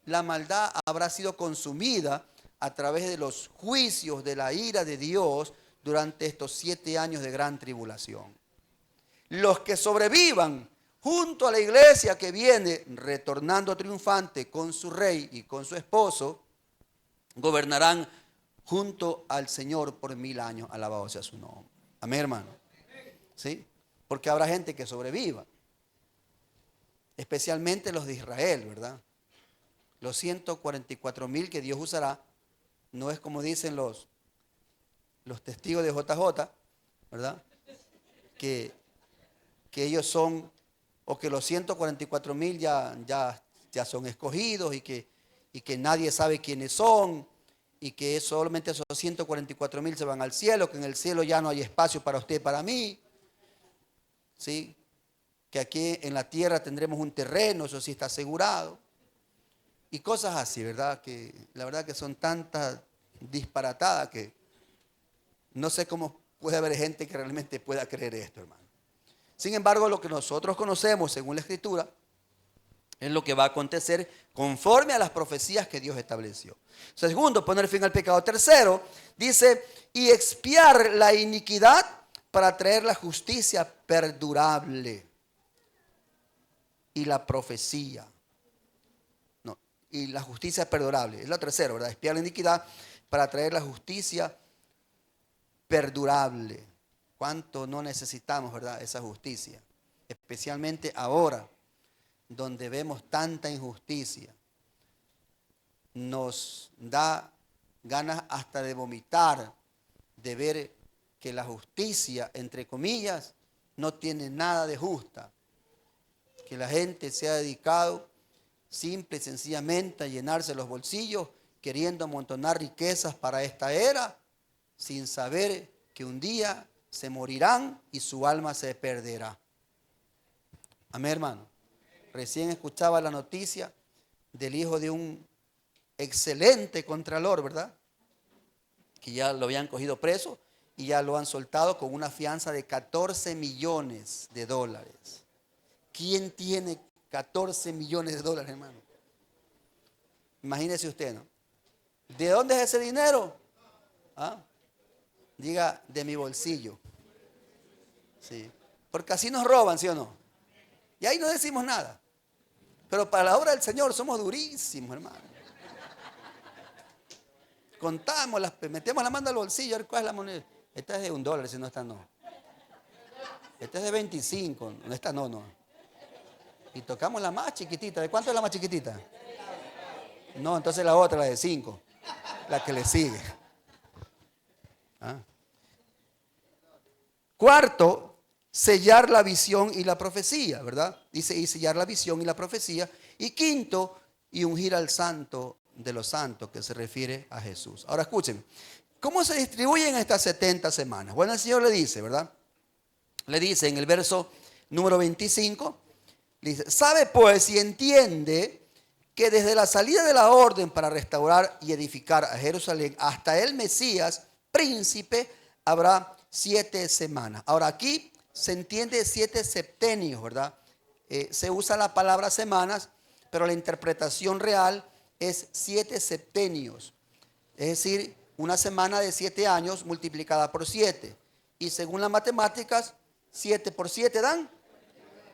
la maldad habrá sido consumida a través de los juicios de la ira de Dios durante estos 7 años de gran tribulación. Los que sobrevivan junto a la iglesia que viene retornando triunfante con su rey y con su esposo, gobernarán junto al Señor por 1000 años, alabado sea su nombre. Amén, hermano. ¿Sí? Porque habrá gente que sobreviva, especialmente los de Israel, ¿verdad? Los 144,000 que Dios usará, no es como dicen los testigos de JJ, ¿verdad? Que ellos son, o que los 144,000 ya son escogidos y que nadie sabe quiénes son, y que solamente esos 144,000 se van al cielo, que en el cielo ya no hay espacio para usted y para mí, ¿sí? Que aquí en la tierra tendremos un terreno, eso sí está asegurado, y cosas así, ¿verdad? Que la verdad que son tantas disparatadas que no sé cómo puede haber gente que realmente pueda creer esto, hermano. Sin embargo, lo que nosotros conocemos según la Escritura es lo que va a acontecer conforme a las profecías que Dios estableció. Segundo, poner fin al pecado. Tercero, dice, y expiar la iniquidad para traer la justicia perdurable. Y la profecía. No, y la justicia perdurable. Es lo tercero, ¿verdad? Expiar la iniquidad para traer la justicia perdurable. ¿Cuánto no necesitamos, verdad, esa justicia? Especialmente ahora, donde vemos tanta injusticia. Nos da ganas hasta de vomitar, de ver que la justicia, entre comillas, no tiene nada de justa. Que la gente se ha dedicado simple y sencillamente a llenarse los bolsillos, queriendo amontonar riquezas para esta era, sin saber que un día se morirán y su alma se perderá. Amén, hermano. Recién escuchaba la noticia del hijo de un excelente contralor, ¿verdad? Que ya lo habían cogido preso y ya lo han soltado con una fianza de 14 millones de dólares. ¿Quién tiene 14 millones de dólares, hermano? Imagínese usted, ¿no? ¿De dónde es ese dinero? ¿Ah? Diga, de mi bolsillo. Sí. Porque así nos roban, ¿sí o no? Y ahí no decimos nada. Pero para la obra del Señor somos durísimos, hermano. Contamos, metemos la mano al bolsillo, a ver cuál es la moneda. Esta es de $1, si no, esta no. Esta es de 25, esta no. Y tocamos la más chiquitita. ¿De cuánto es la más chiquitita? No, entonces la otra, la de 5. La que le sigue. ¿Ah? Cuarto, sellar la visión y la profecía, ¿verdad? Dice, y sellar la visión y la profecía. Y quinto, y ungir al santo de los santos, que se refiere a Jesús. Ahora escuchen, ¿cómo se distribuyen estas 70 semanas? Bueno, el Señor le dice, ¿verdad? Le dice en el verso número 25, Dice, sabe pues y entiende que desde la salida de la orden para restaurar y edificar a Jerusalén hasta el Mesías, príncipe, habrá 7 semanas. Ahora aquí se entiende 7 septenios, ¿verdad? Se usa la palabra semanas, pero la interpretación real es 7 septenios. Es decir, una semana de 7 años multiplicada por 7. Y según las matemáticas, 7 por 7 dan,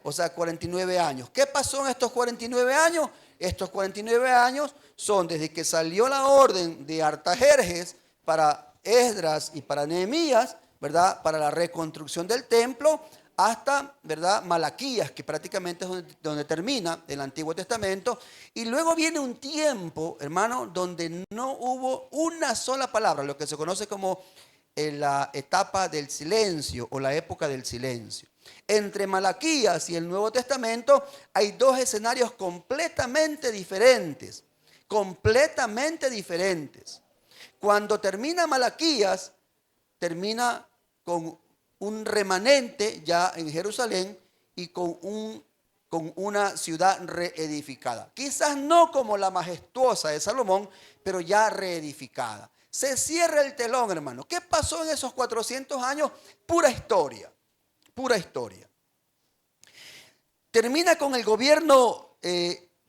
o sea, 49 años. ¿Qué pasó en estos 49 años? Estos 49 años son desde que salió la orden de Artajerjes para Esdras y para Nehemías, ¿verdad? Para la reconstrucción del templo, hasta, ¿verdad? Malaquías, que prácticamente es donde termina el Antiguo Testamento. Y luego viene un tiempo, hermano, donde no hubo una sola palabra, lo que se conoce como la etapa del silencio o la época del silencio. Entre Malaquías y el Nuevo Testamento hay 2 escenarios completamente diferentes. Completamente diferentes. Cuando termina Malaquías, termina con un remanente ya en Jerusalén y con una ciudad reedificada. Quizás no como la majestuosa de Salomón, pero ya reedificada. Se cierra el telón, hermano. ¿Qué pasó en esos 400 años? Pura historia. Pura historia. Termina con el gobierno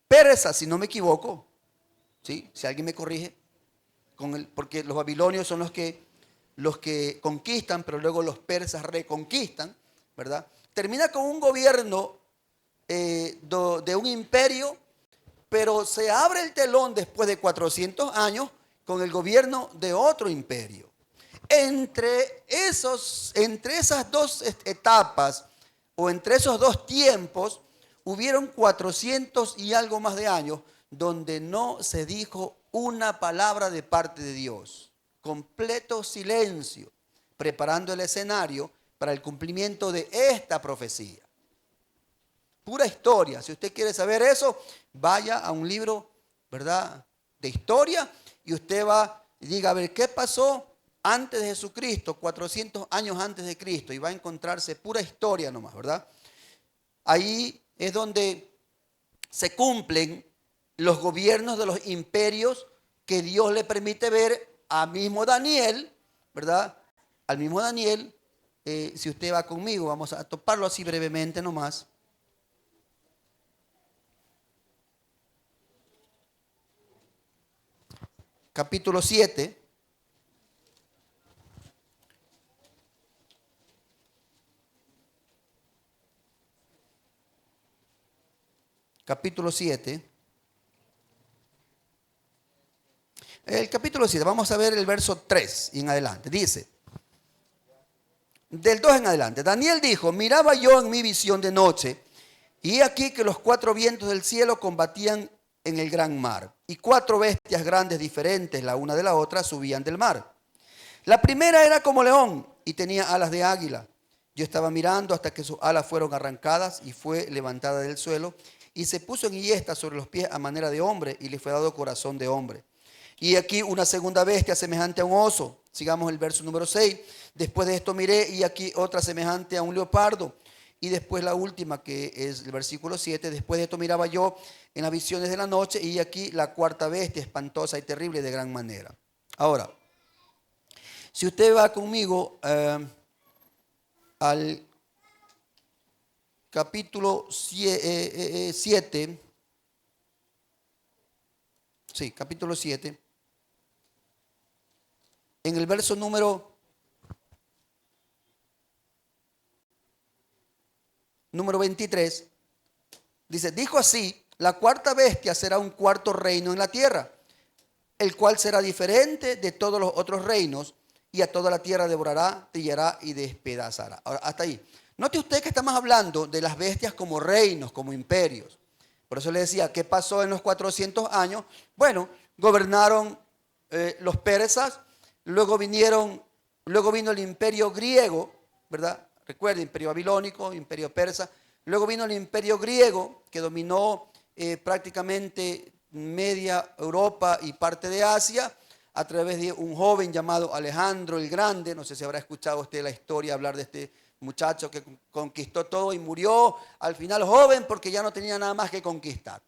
persa, si no me equivoco. ¿Sí? Si alguien me corrige. Porque los babilonios son los que conquistan, pero luego los persas reconquistan, ¿verdad? Termina con un gobierno de un imperio, pero se abre el telón después de 400 años con el gobierno de otro imperio. Entre esas 2 etapas, o entre esos 2 tiempos, hubieron 400 y algo más de años donde no se dijo una palabra de parte de Dios. Completo silencio, preparando el escenario para el cumplimiento de esta profecía. Pura historia. Si usted quiere saber eso, vaya a un libro, ¿verdad?, de historia, y usted va y diga, a ver, ¿qué pasó antes de Jesucristo, 400 años antes de Cristo? Y va a encontrarse pura historia nomás, ¿verdad? Ahí es donde se cumplen los gobiernos de los imperios que Dios le permite ver a mismo Daniel, ¿verdad? Al mismo Daniel, si usted va conmigo, vamos a toparlo así brevemente nomás. Capítulo 7. Capítulo 7. El capítulo 7, vamos a ver el verso 3 y en adelante. Dice, del 2 en adelante, Daniel dijo, miraba yo en mi visión de noche, y aquí que los 4 vientos del cielo combatían en el gran mar, y 4 bestias grandes diferentes la una de la otra subían del mar. La primera era como león y tenía alas de águila. Yo estaba mirando hasta que sus alas fueron arrancadas y fue levantada del suelo, y se puso en hiesta sobre los pies a manera de hombre, y le fue dado corazón de hombre. Y aquí una segunda bestia semejante a un oso. Sigamos el verso número 6. Después de esto miré y aquí otra semejante a un leopardo. Y después la última, que es el versículo 7. Después de esto miraba yo en las visiones de la noche y aquí la cuarta bestia, espantosa y terrible de gran manera. Ahora, si usted va conmigo al capítulo 7. Sí, capítulo 7. En el verso número 23, dice, dijo así, la cuarta bestia será un cuarto reino en la tierra, el cual será diferente de todos los otros reinos, y a toda la tierra devorará, trillará y despedazará. Ahora, hasta ahí. Note usted que estamos hablando de las bestias como reinos, como imperios. Por eso le decía, ¿qué pasó en los 400 años? Bueno, gobernaron los persas. Luego vino el imperio griego, ¿verdad? Recuerden, imperio babilónico, imperio persa. Luego vino el imperio griego, que dominó prácticamente media Europa y parte de Asia, a través de un joven llamado Alejandro el Grande. No sé si habrá escuchado usted la historia, hablar de este muchacho que conquistó todo y murió al final joven porque ya no tenía nada más que conquistar.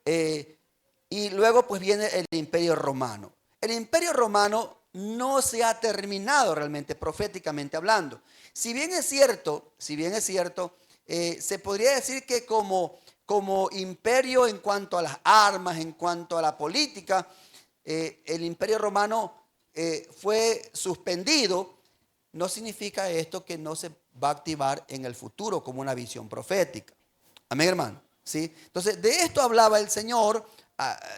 Y luego pues viene el Imperio Romano. El Imperio Romano no se ha terminado realmente, proféticamente hablando. Si bien es cierto, se podría decir que como imperio en cuanto a las armas, en cuanto a la política, el Imperio Romano fue suspendido. No significa esto que no se va a activar en el futuro como una visión profética. Amén, hermano. ¿Sí? Entonces, de esto hablaba el Señor,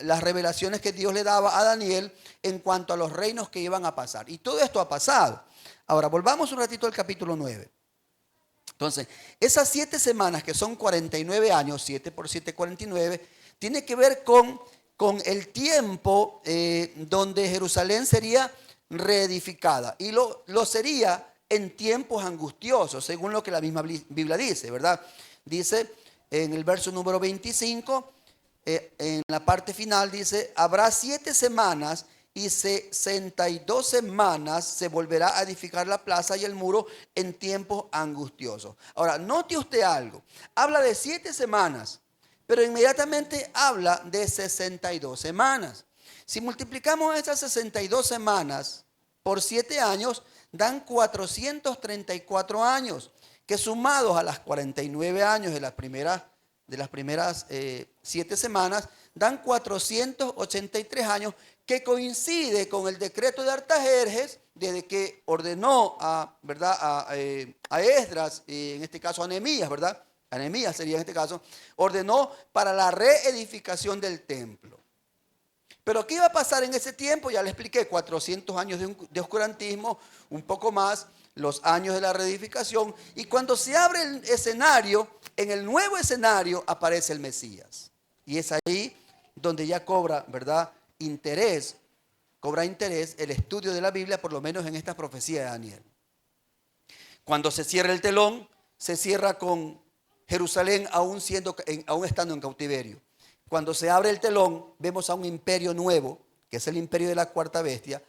las revelaciones que Dios le daba a Daniel en cuanto a los reinos que iban a pasar. Y todo esto ha pasado. Ahora, volvamos un ratito al capítulo 9. Entonces, esas 7 semanas que son 49 años, 7 por 7, 49, tiene que ver con el tiempo donde Jerusalén sería reedificada. Y lo sería en tiempos angustiosos, según lo que la misma Biblia dice, ¿verdad? Dice en el verso número 25, en la parte final dice, habrá 7 semanas y 62 semanas se volverá a edificar la plaza y el muro en tiempos angustiosos. Ahora, note usted algo. Habla de 7 semanas, pero inmediatamente habla de 62 semanas. Si multiplicamos esas 62 semanas por 7 años, dan 434 años, que sumados a las 49 años de las primeras 7 semanas, dan 483 años, que coincide con el decreto de Artajerjes, desde que ordenó a Esdras, en este caso a Nehemías, ¿verdad? A Nehemías sería en este caso, ordenó para la reedificación del templo. Pero ¿qué iba a pasar en ese tiempo? Ya le expliqué, 400 años de oscurantismo, un poco más, los años de la reedificación, y cuando se abre el escenario, en el nuevo escenario aparece el Mesías. Y es ahí donde ya cobra, ¿verdad?, cobra interés el estudio de la Biblia, por lo menos en esta profecía de Daniel. Cuando se cierra el telón, se cierra con Jerusalén aún estando en cautiverio. Cuando se abre el telón, vemos a un imperio nuevo, que es el imperio de la cuarta bestia,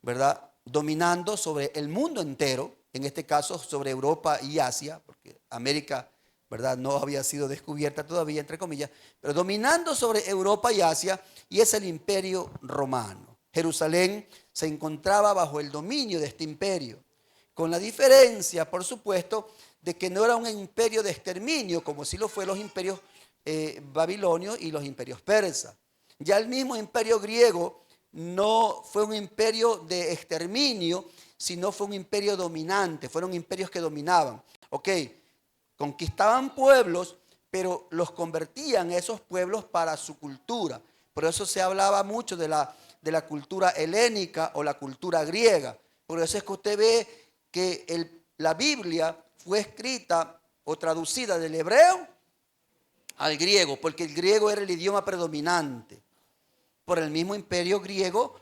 ¿verdad?, dominando sobre el mundo entero, en este caso sobre Europa y Asia, porque América, ¿verdad?, no había sido descubierta todavía, entre comillas, pero dominando sobre Europa y Asia, y es el imperio romano. Jerusalén se encontraba bajo el dominio de este imperio, con la diferencia, por supuesto, de que no era un imperio de exterminio, como sí lo fue los imperios babilonios y los imperios persas. Ya el mismo imperio griego no fue un imperio de exterminio, sino fue un imperio dominante, fueron imperios que dominaban. Ok, conquistaban pueblos, pero los convertían esos pueblos para su cultura. Por eso se hablaba mucho de la cultura helénica o la cultura griega. Por eso es que usted ve que la Biblia fue escrita o traducida del hebreo al griego, porque el griego era el idioma predominante por el mismo imperio griego,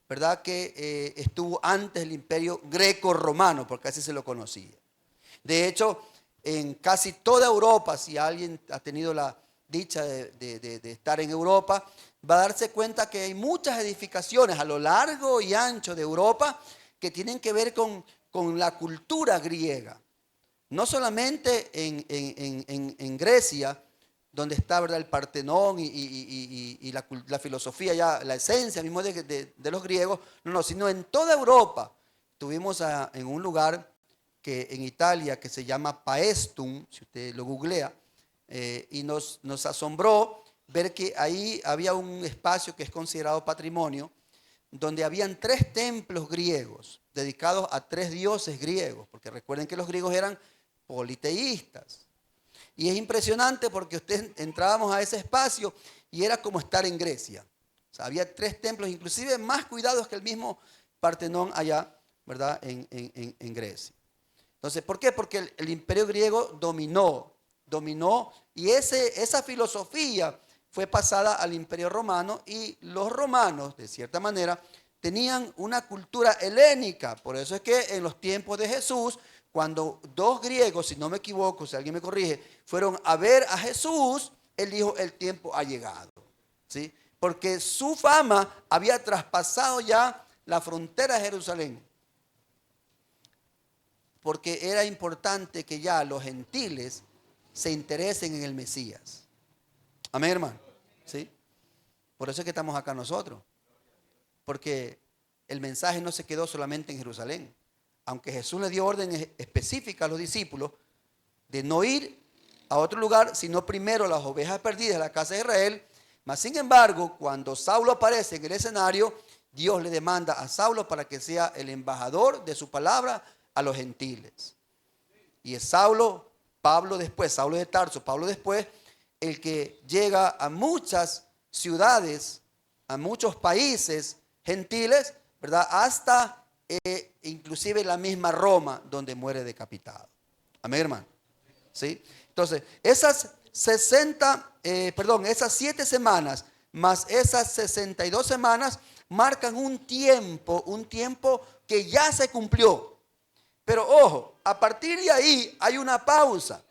¿verdad?, que estuvo antes del imperio greco-romano, porque así se lo conocía. De hecho, en casi toda Europa, si alguien ha tenido la dicha de estar en Europa, va a darse cuenta que hay muchas edificaciones a lo largo y ancho de Europa que tienen que ver con la cultura griega. No solamente en Grecia, donde está, ¿verdad?, el Partenón y la filosofía, ya la esencia mismo de los griegos, no, sino en toda Europa. Estuvimos en un lugar en Italia que se llama Paestum, si usted lo googlea, y nos asombró ver que ahí había un espacio que es considerado patrimonio, donde habían 3 templos griegos dedicados a 3 dioses griegos, porque recuerden que los griegos eran politeístas. Y es impresionante porque entrábamos a ese espacio y era como estar en Grecia. O sea, había 3 templos, inclusive más cuidados que el mismo Partenón allá, ¿verdad?, en Grecia. Entonces, ¿por qué? Porque el imperio griego dominó y esa filosofía fue pasada al imperio romano, y los romanos, de cierta manera, tenían una cultura helénica. Por eso es que en los tiempos de Jesús, cuando 2 griegos, si no me equivoco, si alguien me corrige, fueron a ver a Jesús, él dijo, el tiempo ha llegado, ¿sí? Porque su fama había traspasado ya la frontera de Jerusalén. porque era importante que ya los gentiles se interesen en el Mesías. Amén, hermano. ¿Sí? Por eso es que estamos acá nosotros. Porque el mensaje no se quedó solamente en Jerusalén. Aunque Jesús le dio orden específica a los discípulos de no ir a otro lugar, sino primero a las ovejas perdidas de la casa de Israel. Mas sin embargo, cuando Saulo aparece en el escenario, Dios le demanda a Saulo para que sea el embajador de su palabra a los gentiles. Y es Saulo, Pablo después, Saulo de Tarso, Pablo después, el que llega a muchas ciudades, a muchos países gentiles, ¿verdad? Hasta inclusive la misma Roma, donde muere decapitado. Amén, hermano. ¿Sí? Entonces, esas 7 semanas más esas 62 semanas marcan un tiempo que ya se cumplió. Pero ojo, a partir de ahí hay una pausa.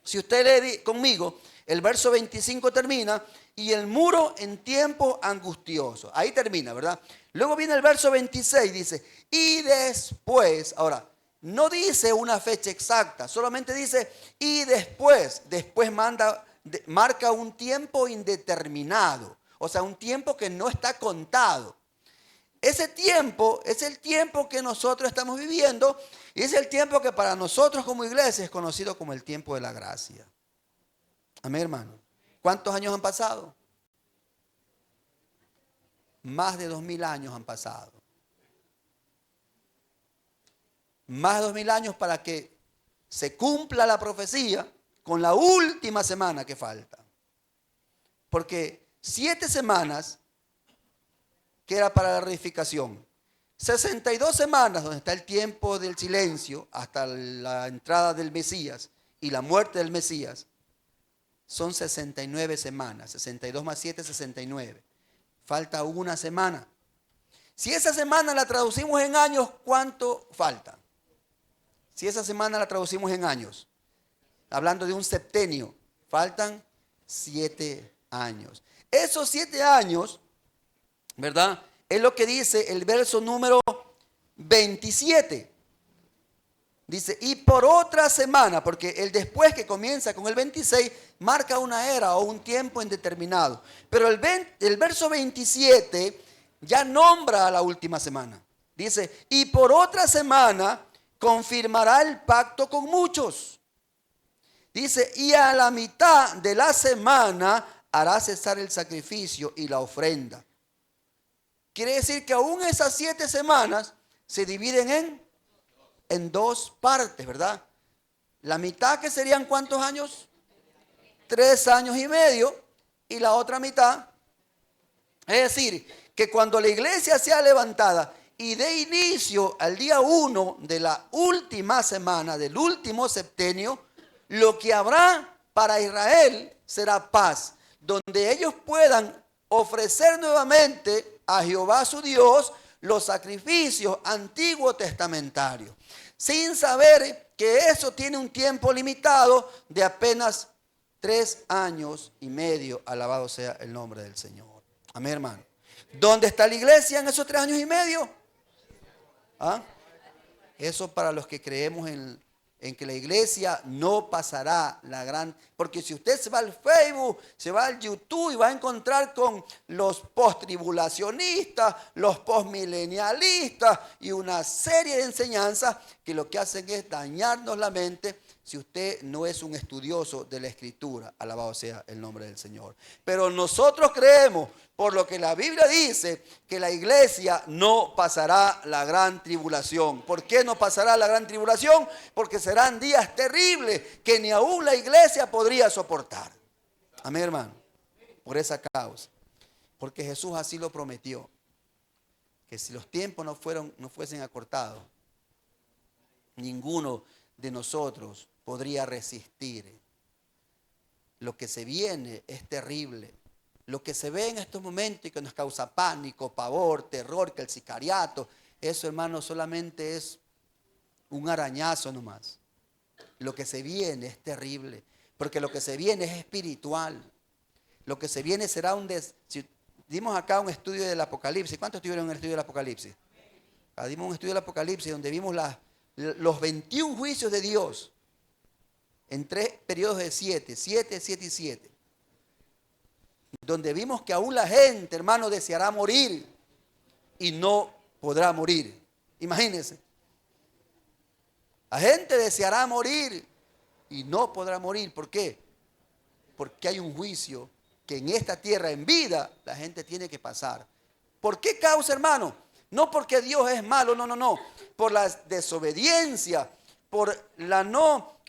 Si usted lee conmigo, el verso 25 termina, y el muro en tiempo angustioso. Ahí termina, ¿verdad? Luego viene el verso 26, dice, y después, ahora, no dice una fecha exacta, solamente dice, y después marca un tiempo indeterminado, o sea, un tiempo que no está contado. Ese tiempo es el tiempo que nosotros estamos viviendo y es el tiempo que para nosotros como iglesia es conocido como el tiempo de la gracia. Amén, hermano. ¿Cuántos años han pasado? Más de 2000 años han pasado. Más de 2000 años para que se cumpla la profecía con la última semana que falta. Porque 7 semanas, que era para la reedificación, 62 semanas donde está el tiempo del silencio hasta la entrada del Mesías y la muerte del Mesías, son 69 semanas, 62 más 7, 69. Falta una semana. Si esa semana la traducimos en años, ¿cuánto falta? Si esa semana la traducimos en años, hablando de un septenio, faltan 7 años. Esos 7 años, ¿verdad? Es lo que dice el verso número 27. Dice, y por otra semana, porque el después que comienza con el 26, marca una era o un tiempo indeterminado. Pero el verso 27 ya nombra a la última semana. Dice, y por otra semana confirmará el pacto con muchos. Dice, y a la mitad de la semana hará cesar el sacrificio y la ofrenda. Quiere decir que aún esas 7 semanas se dividen en 2 partes, ¿verdad? La mitad, que serían ¿cuántos años? 3 años y medio. Y la otra mitad, es decir, que cuando la iglesia sea levantada y dé inicio al día 1 de la última semana, del último septenio, lo que habrá para Israel será paz, donde ellos puedan ofrecer nuevamente a Jehová su Dios los sacrificios antiguos testamentarios, sin saber que eso tiene un tiempo limitado de apenas 3 años y medio. Alabado sea el nombre del Señor. Amén, hermano. ¿Dónde está la iglesia en esos 3 años y medio? ¿Ah? Eso para los que creemos en que la iglesia no pasará la gran... Porque si usted se va al Facebook, se va al YouTube y va a encontrar con los post-tribulacionistas, los post-milenialistas y una serie de enseñanzas que lo que hacen es dañarnos la mente si usted no es un estudioso de la Escritura. Alabado sea el nombre del Señor. Pero nosotros creemos, por lo que la Biblia dice, que la iglesia no pasará la gran tribulación. ¿Por qué no pasará la gran tribulación? Porque serán días terribles que ni aún la iglesia podría soportar. Amén, hermano. Por esa causa. Porque Jesús así lo prometió. Que si los tiempos no fuesen acortados, ninguno de nosotros podría resistir. Lo que se viene es terrible. Lo que se ve en estos momentos y que nos causa pánico, pavor, terror, que el sicariato, eso, hermano, solamente es un arañazo nomás. Lo que se viene es terrible, porque lo que se viene es espiritual. Lo que se viene será si dimos acá un estudio del Apocalipsis. ¿Cuántos estuvieron en el estudio del Apocalipsis? Dimos un estudio del Apocalipsis donde vimos los 21 juicios de Dios en 3 periodos de 7, 7, 7 y 7. Donde vimos que aún la gente, hermano, deseará morir y no podrá morir. Imagínense. La gente deseará morir y no podrá morir. ¿Por qué? Porque hay un juicio que en esta tierra, en vida, la gente tiene que pasar. ¿Por qué causa, hermano? No porque Dios es malo, no. Por la desobediencia, por la no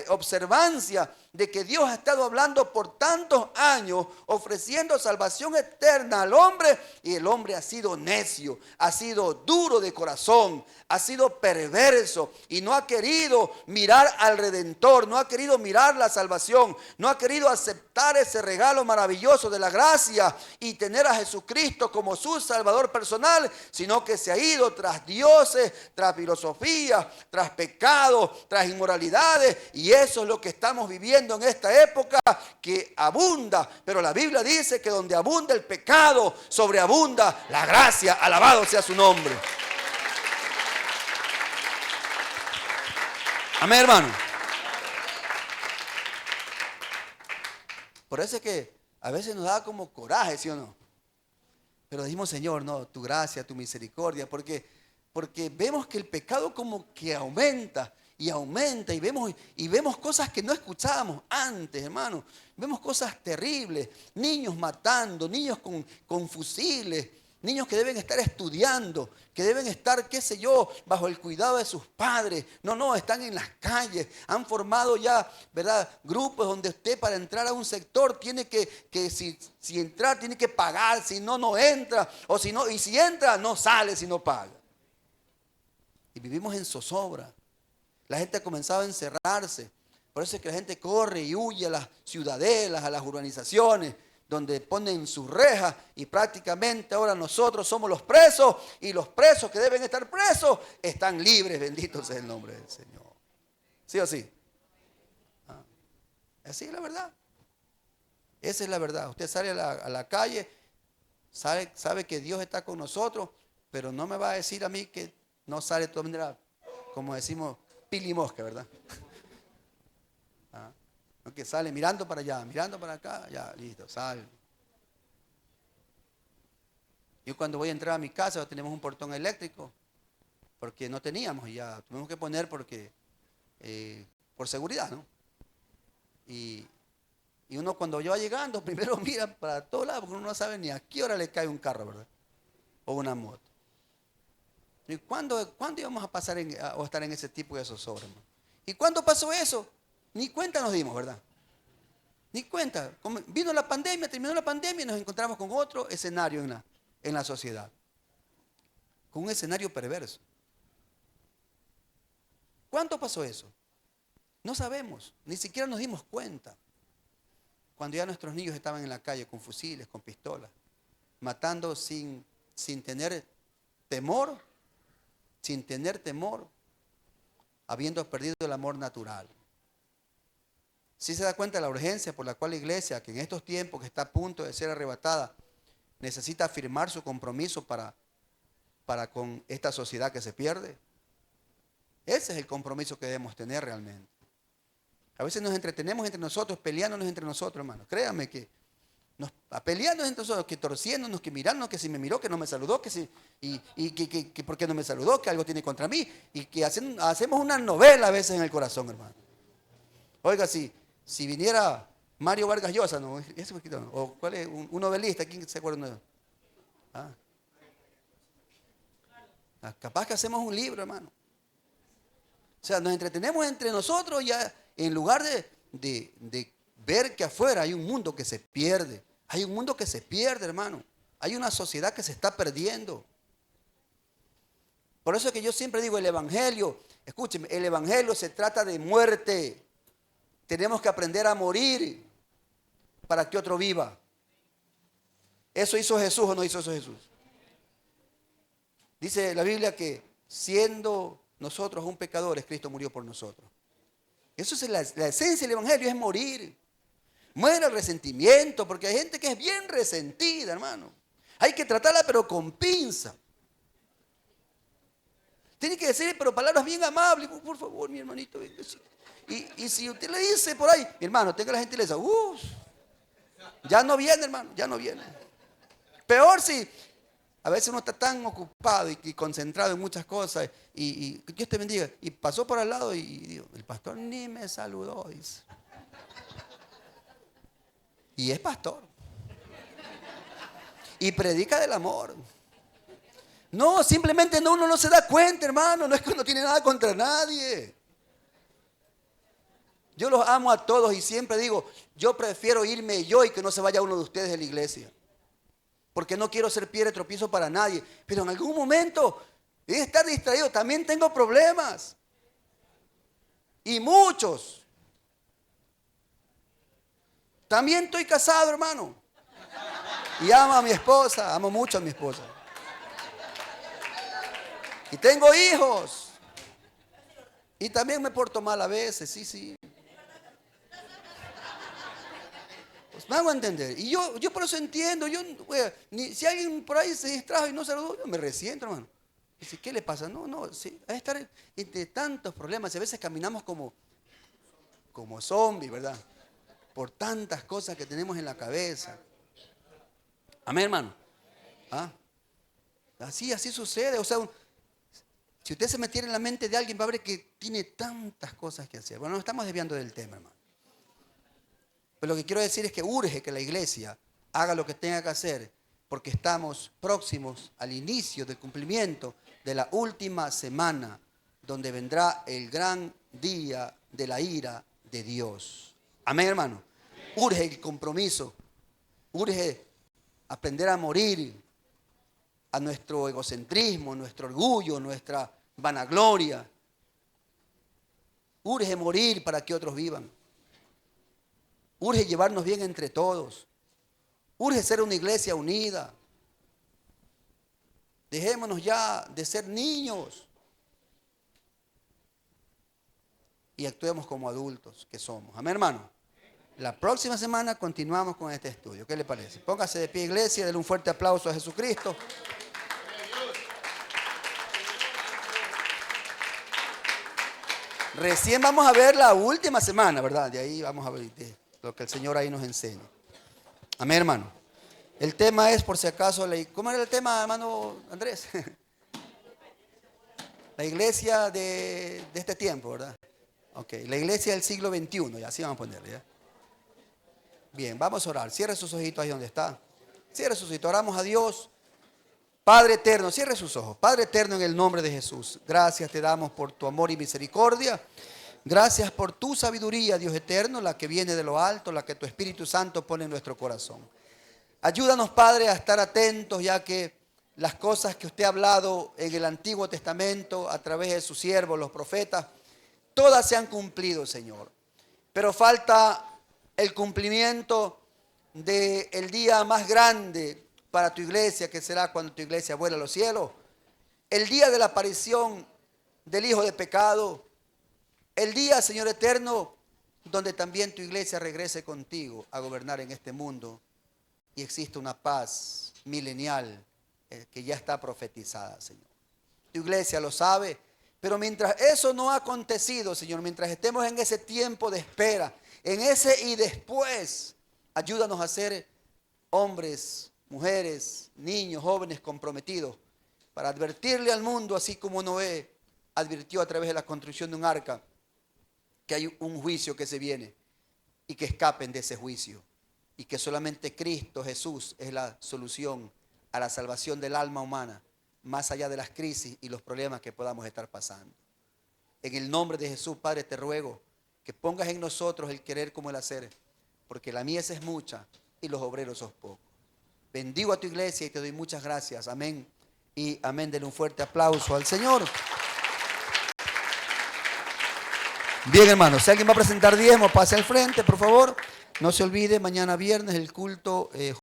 observancia de que Dios ha estado hablando por tantos años, ofreciendo salvación eterna al hombre, y el hombre ha sido necio, ha sido duro de corazón, ha sido perverso y no ha querido mirar al Redentor, no ha querido mirar la salvación, no ha querido aceptar ese regalo maravilloso de la gracia y tener a Jesucristo como su Salvador personal, sino que se ha ido tras dioses, tras filosofía, tras pecados, tras inmoralidades, y eso es lo que estamos viviendo en esta época, que abunda, pero la Biblia dice que donde abunda el pecado, sobreabunda la gracia. Alabado sea su nombre. Amén, hermano. Por eso es que a veces nos da como coraje, ¿sí o no? Pero decimos, Señor, no, tu gracia, tu misericordia, porque vemos que el pecado como que aumenta y aumenta, y vemos cosas que no escuchábamos antes, hermano. Vemos cosas terribles, niños matando, niños con fusiles, niños que deben estar estudiando, que deben estar, qué sé yo, bajo el cuidado de sus padres. No, están en las calles, han formado ya, ¿verdad?, grupos donde usted para entrar a un sector tiene que si entrar tiene que pagar, si no, no entra, o si no, y si entra no sale si no paga. Y vivimos en zozobra. La gente ha comenzado a encerrarse. Por eso es que la gente corre y huye a las ciudadelas, a las urbanizaciones, donde ponen sus rejas, y prácticamente ahora nosotros somos los presos, y los presos que deben estar presos están libres. Bendito sea el nombre del Señor. ¿Sí o sí? Así es la verdad. Esa es la verdad. Usted sale a la calle, sabe que Dios está con nosotros, pero no me va a decir a mí que no sale de todas maneras, como decimos, pili mosca, ¿verdad? Que sale mirando para allá, mirando para acá, ya, listo, sale. Yo cuando voy a entrar a mi casa tenemos un portón eléctrico, porque no teníamos, y ya tuvimos que poner porque por seguridad, ¿no? Y uno cuando va llegando, primero mira para todos lados, porque uno no sabe ni a qué hora le cae un carro, ¿verdad? O una moto. ¿Y cuándo íbamos a pasar o estar en ese tipo de zozobra, hermano? ¿Y cuándo pasó eso? Ni cuenta nos dimos, ¿verdad? Ni cuenta. Vino la pandemia, terminó la pandemia y nos encontramos con otro escenario en la sociedad. Con un escenario perverso. ¿Cuánto pasó eso? No sabemos, ni siquiera nos dimos cuenta. Cuando ya nuestros niños estaban en la calle con fusiles, con pistolas, matando sin tener temor, habiendo perdido el amor natural. Si se da cuenta de la urgencia por la cual la iglesia, que en estos tiempos que está a punto de ser arrebatada, necesita afirmar su compromiso para con esta sociedad que se pierde. Ese es el compromiso que debemos tener realmente. A veces nos entretenemos entre nosotros, peleándonos entre nosotros, hermano. Créanme que peleándonos entre nosotros, que torciéndonos, que mirándonos, que si me miró, que no me saludó, que por qué no me saludó, que algo tiene contra mí, y que hacemos una novela a veces en el corazón, hermano. Oiga, si viniera Mario Vargas Llosa, ¿no? ¿O cuál es? Un novelista, ¿quién se acuerda? Capaz que hacemos un libro, hermano. O sea, nos entretenemos entre nosotros ya, en lugar de ver que afuera hay un mundo que se pierde. Hay un mundo que se pierde, hermano. Hay una sociedad que se está perdiendo. Por eso es que yo siempre digo, el evangelio, escúcheme, el evangelio se trata de muerte. Tenemos que aprender a morir para que otro viva. ¿Eso hizo Jesús o no hizo eso Jesús? Dice la Biblia que siendo nosotros un pecadores, Cristo murió por nosotros. Eso es la esencia del evangelio, es morir. Muere el resentimiento, porque hay gente que es bien resentida, hermano. Hay que tratarla pero con pinza. Tiene que decir, pero palabras bien amables. Por favor, mi hermanito, venga. Y si usted le dice por ahí, mi hermano, tenga la gentileza. Ya no viene, hermano, ya no viene. Peor si a veces uno está tan ocupado y concentrado en muchas cosas y Dios te bendiga. Y pasó por al lado y digo, el pastor ni me saludó, dice. Y es pastor. Y predica del amor. No, simplemente uno no se da cuenta, hermano. No es que uno tiene nada contra nadie. Yo los amo a todos y siempre digo, yo prefiero irme yo y que no se vaya uno de ustedes de la iglesia. Porque no quiero ser piedra de tropiezo para nadie. Pero en algún momento es estar distraído. También tengo problemas. Y muchos. También estoy casado, hermano. Y amo a mi esposa. Amo mucho a mi esposa. Y tengo hijos. Y también me porto mal a veces. Sí. Me hago entender. Y yo por eso entiendo. Si alguien por ahí se distrajo y no saludó, yo me resiento, hermano. Dice, ¿qué le pasa? No, sí, hay que estar entre tantos problemas. Y a veces caminamos como zombies, ¿verdad? Por tantas cosas que tenemos en la cabeza. Amén, hermano. ¿Ah? Así sucede. O sea, si usted se metiera en la mente de alguien, va a ver que tiene tantas cosas que hacer. Bueno, nos estamos desviando del tema, hermano. Pero lo que quiero decir es que urge que la iglesia haga lo que tenga que hacer, porque estamos próximos al inicio del cumplimiento de la última semana, donde vendrá el gran día de la ira de Dios. Amén, hermano. Urge el compromiso, urge aprender a morir a nuestro egocentrismo, nuestro orgullo, nuestra vanagloria. Urge morir para que otros vivan. Urge llevarnos bien entre todos. Urge ser una iglesia unida. Dejémonos ya de ser niños y actuemos como adultos que somos. Amén, hermano. La próxima semana continuamos con este estudio. ¿Qué le parece? Póngase de pie, iglesia, denle un fuerte aplauso a Jesucristo. Recién vamos a ver la última semana, ¿verdad? De ahí vamos a ver lo que el Señor ahí nos enseña. Amén, hermano. El tema es, por si acaso, ¿cómo era el tema, hermano Andrés? La iglesia de este tiempo, ¿verdad? Ok, la iglesia del siglo XXI, ya así vamos a ponerle, ¿ya? Bien, vamos a orar. Cierre sus ojitos ahí donde está. Cierre sus ojitos, oramos a Dios. Padre eterno, cierre sus ojos. Padre eterno, en el nombre de Jesús, gracias te damos por tu amor y misericordia. Gracias por tu sabiduría, Dios eterno, la que viene de lo alto, la que tu Espíritu Santo pone en nuestro corazón. Ayúdanos, Padre, a estar atentos, ya que las cosas que usted ha hablado en el Antiguo Testamento, a través de sus siervos, los profetas, todas se han cumplido, Señor. Pero falta el cumplimiento del día más grande para tu iglesia, que será cuando tu iglesia vuela a los cielos. El día de la aparición del Hijo de Pecado. El día, Señor eterno, donde también tu iglesia regrese contigo a gobernar en este mundo y existe una paz milenial que ya está profetizada, Señor. Tu iglesia lo sabe, pero mientras eso no ha acontecido, Señor, mientras estemos en ese tiempo de espera, en ese y después, ayúdanos a ser hombres, mujeres, niños, jóvenes comprometidos para advertirle al mundo, así como Noé advirtió a través de la construcción de un arca, que hay un juicio que se viene y que escapen de ese juicio y que solamente Cristo Jesús es la solución a la salvación del alma humana, más allá de las crisis y los problemas que podamos estar pasando. En el nombre de Jesús, Padre, te ruego que pongas en nosotros el querer como el hacer, porque la mies es mucha y los obreros son pocos. Bendigo a tu iglesia y te doy muchas gracias. Amén y amén. Denle un fuerte aplauso al Señor. Bien, hermanos, si alguien va a presentar diezmo, pase al frente, por favor. No se olvide, mañana viernes el culto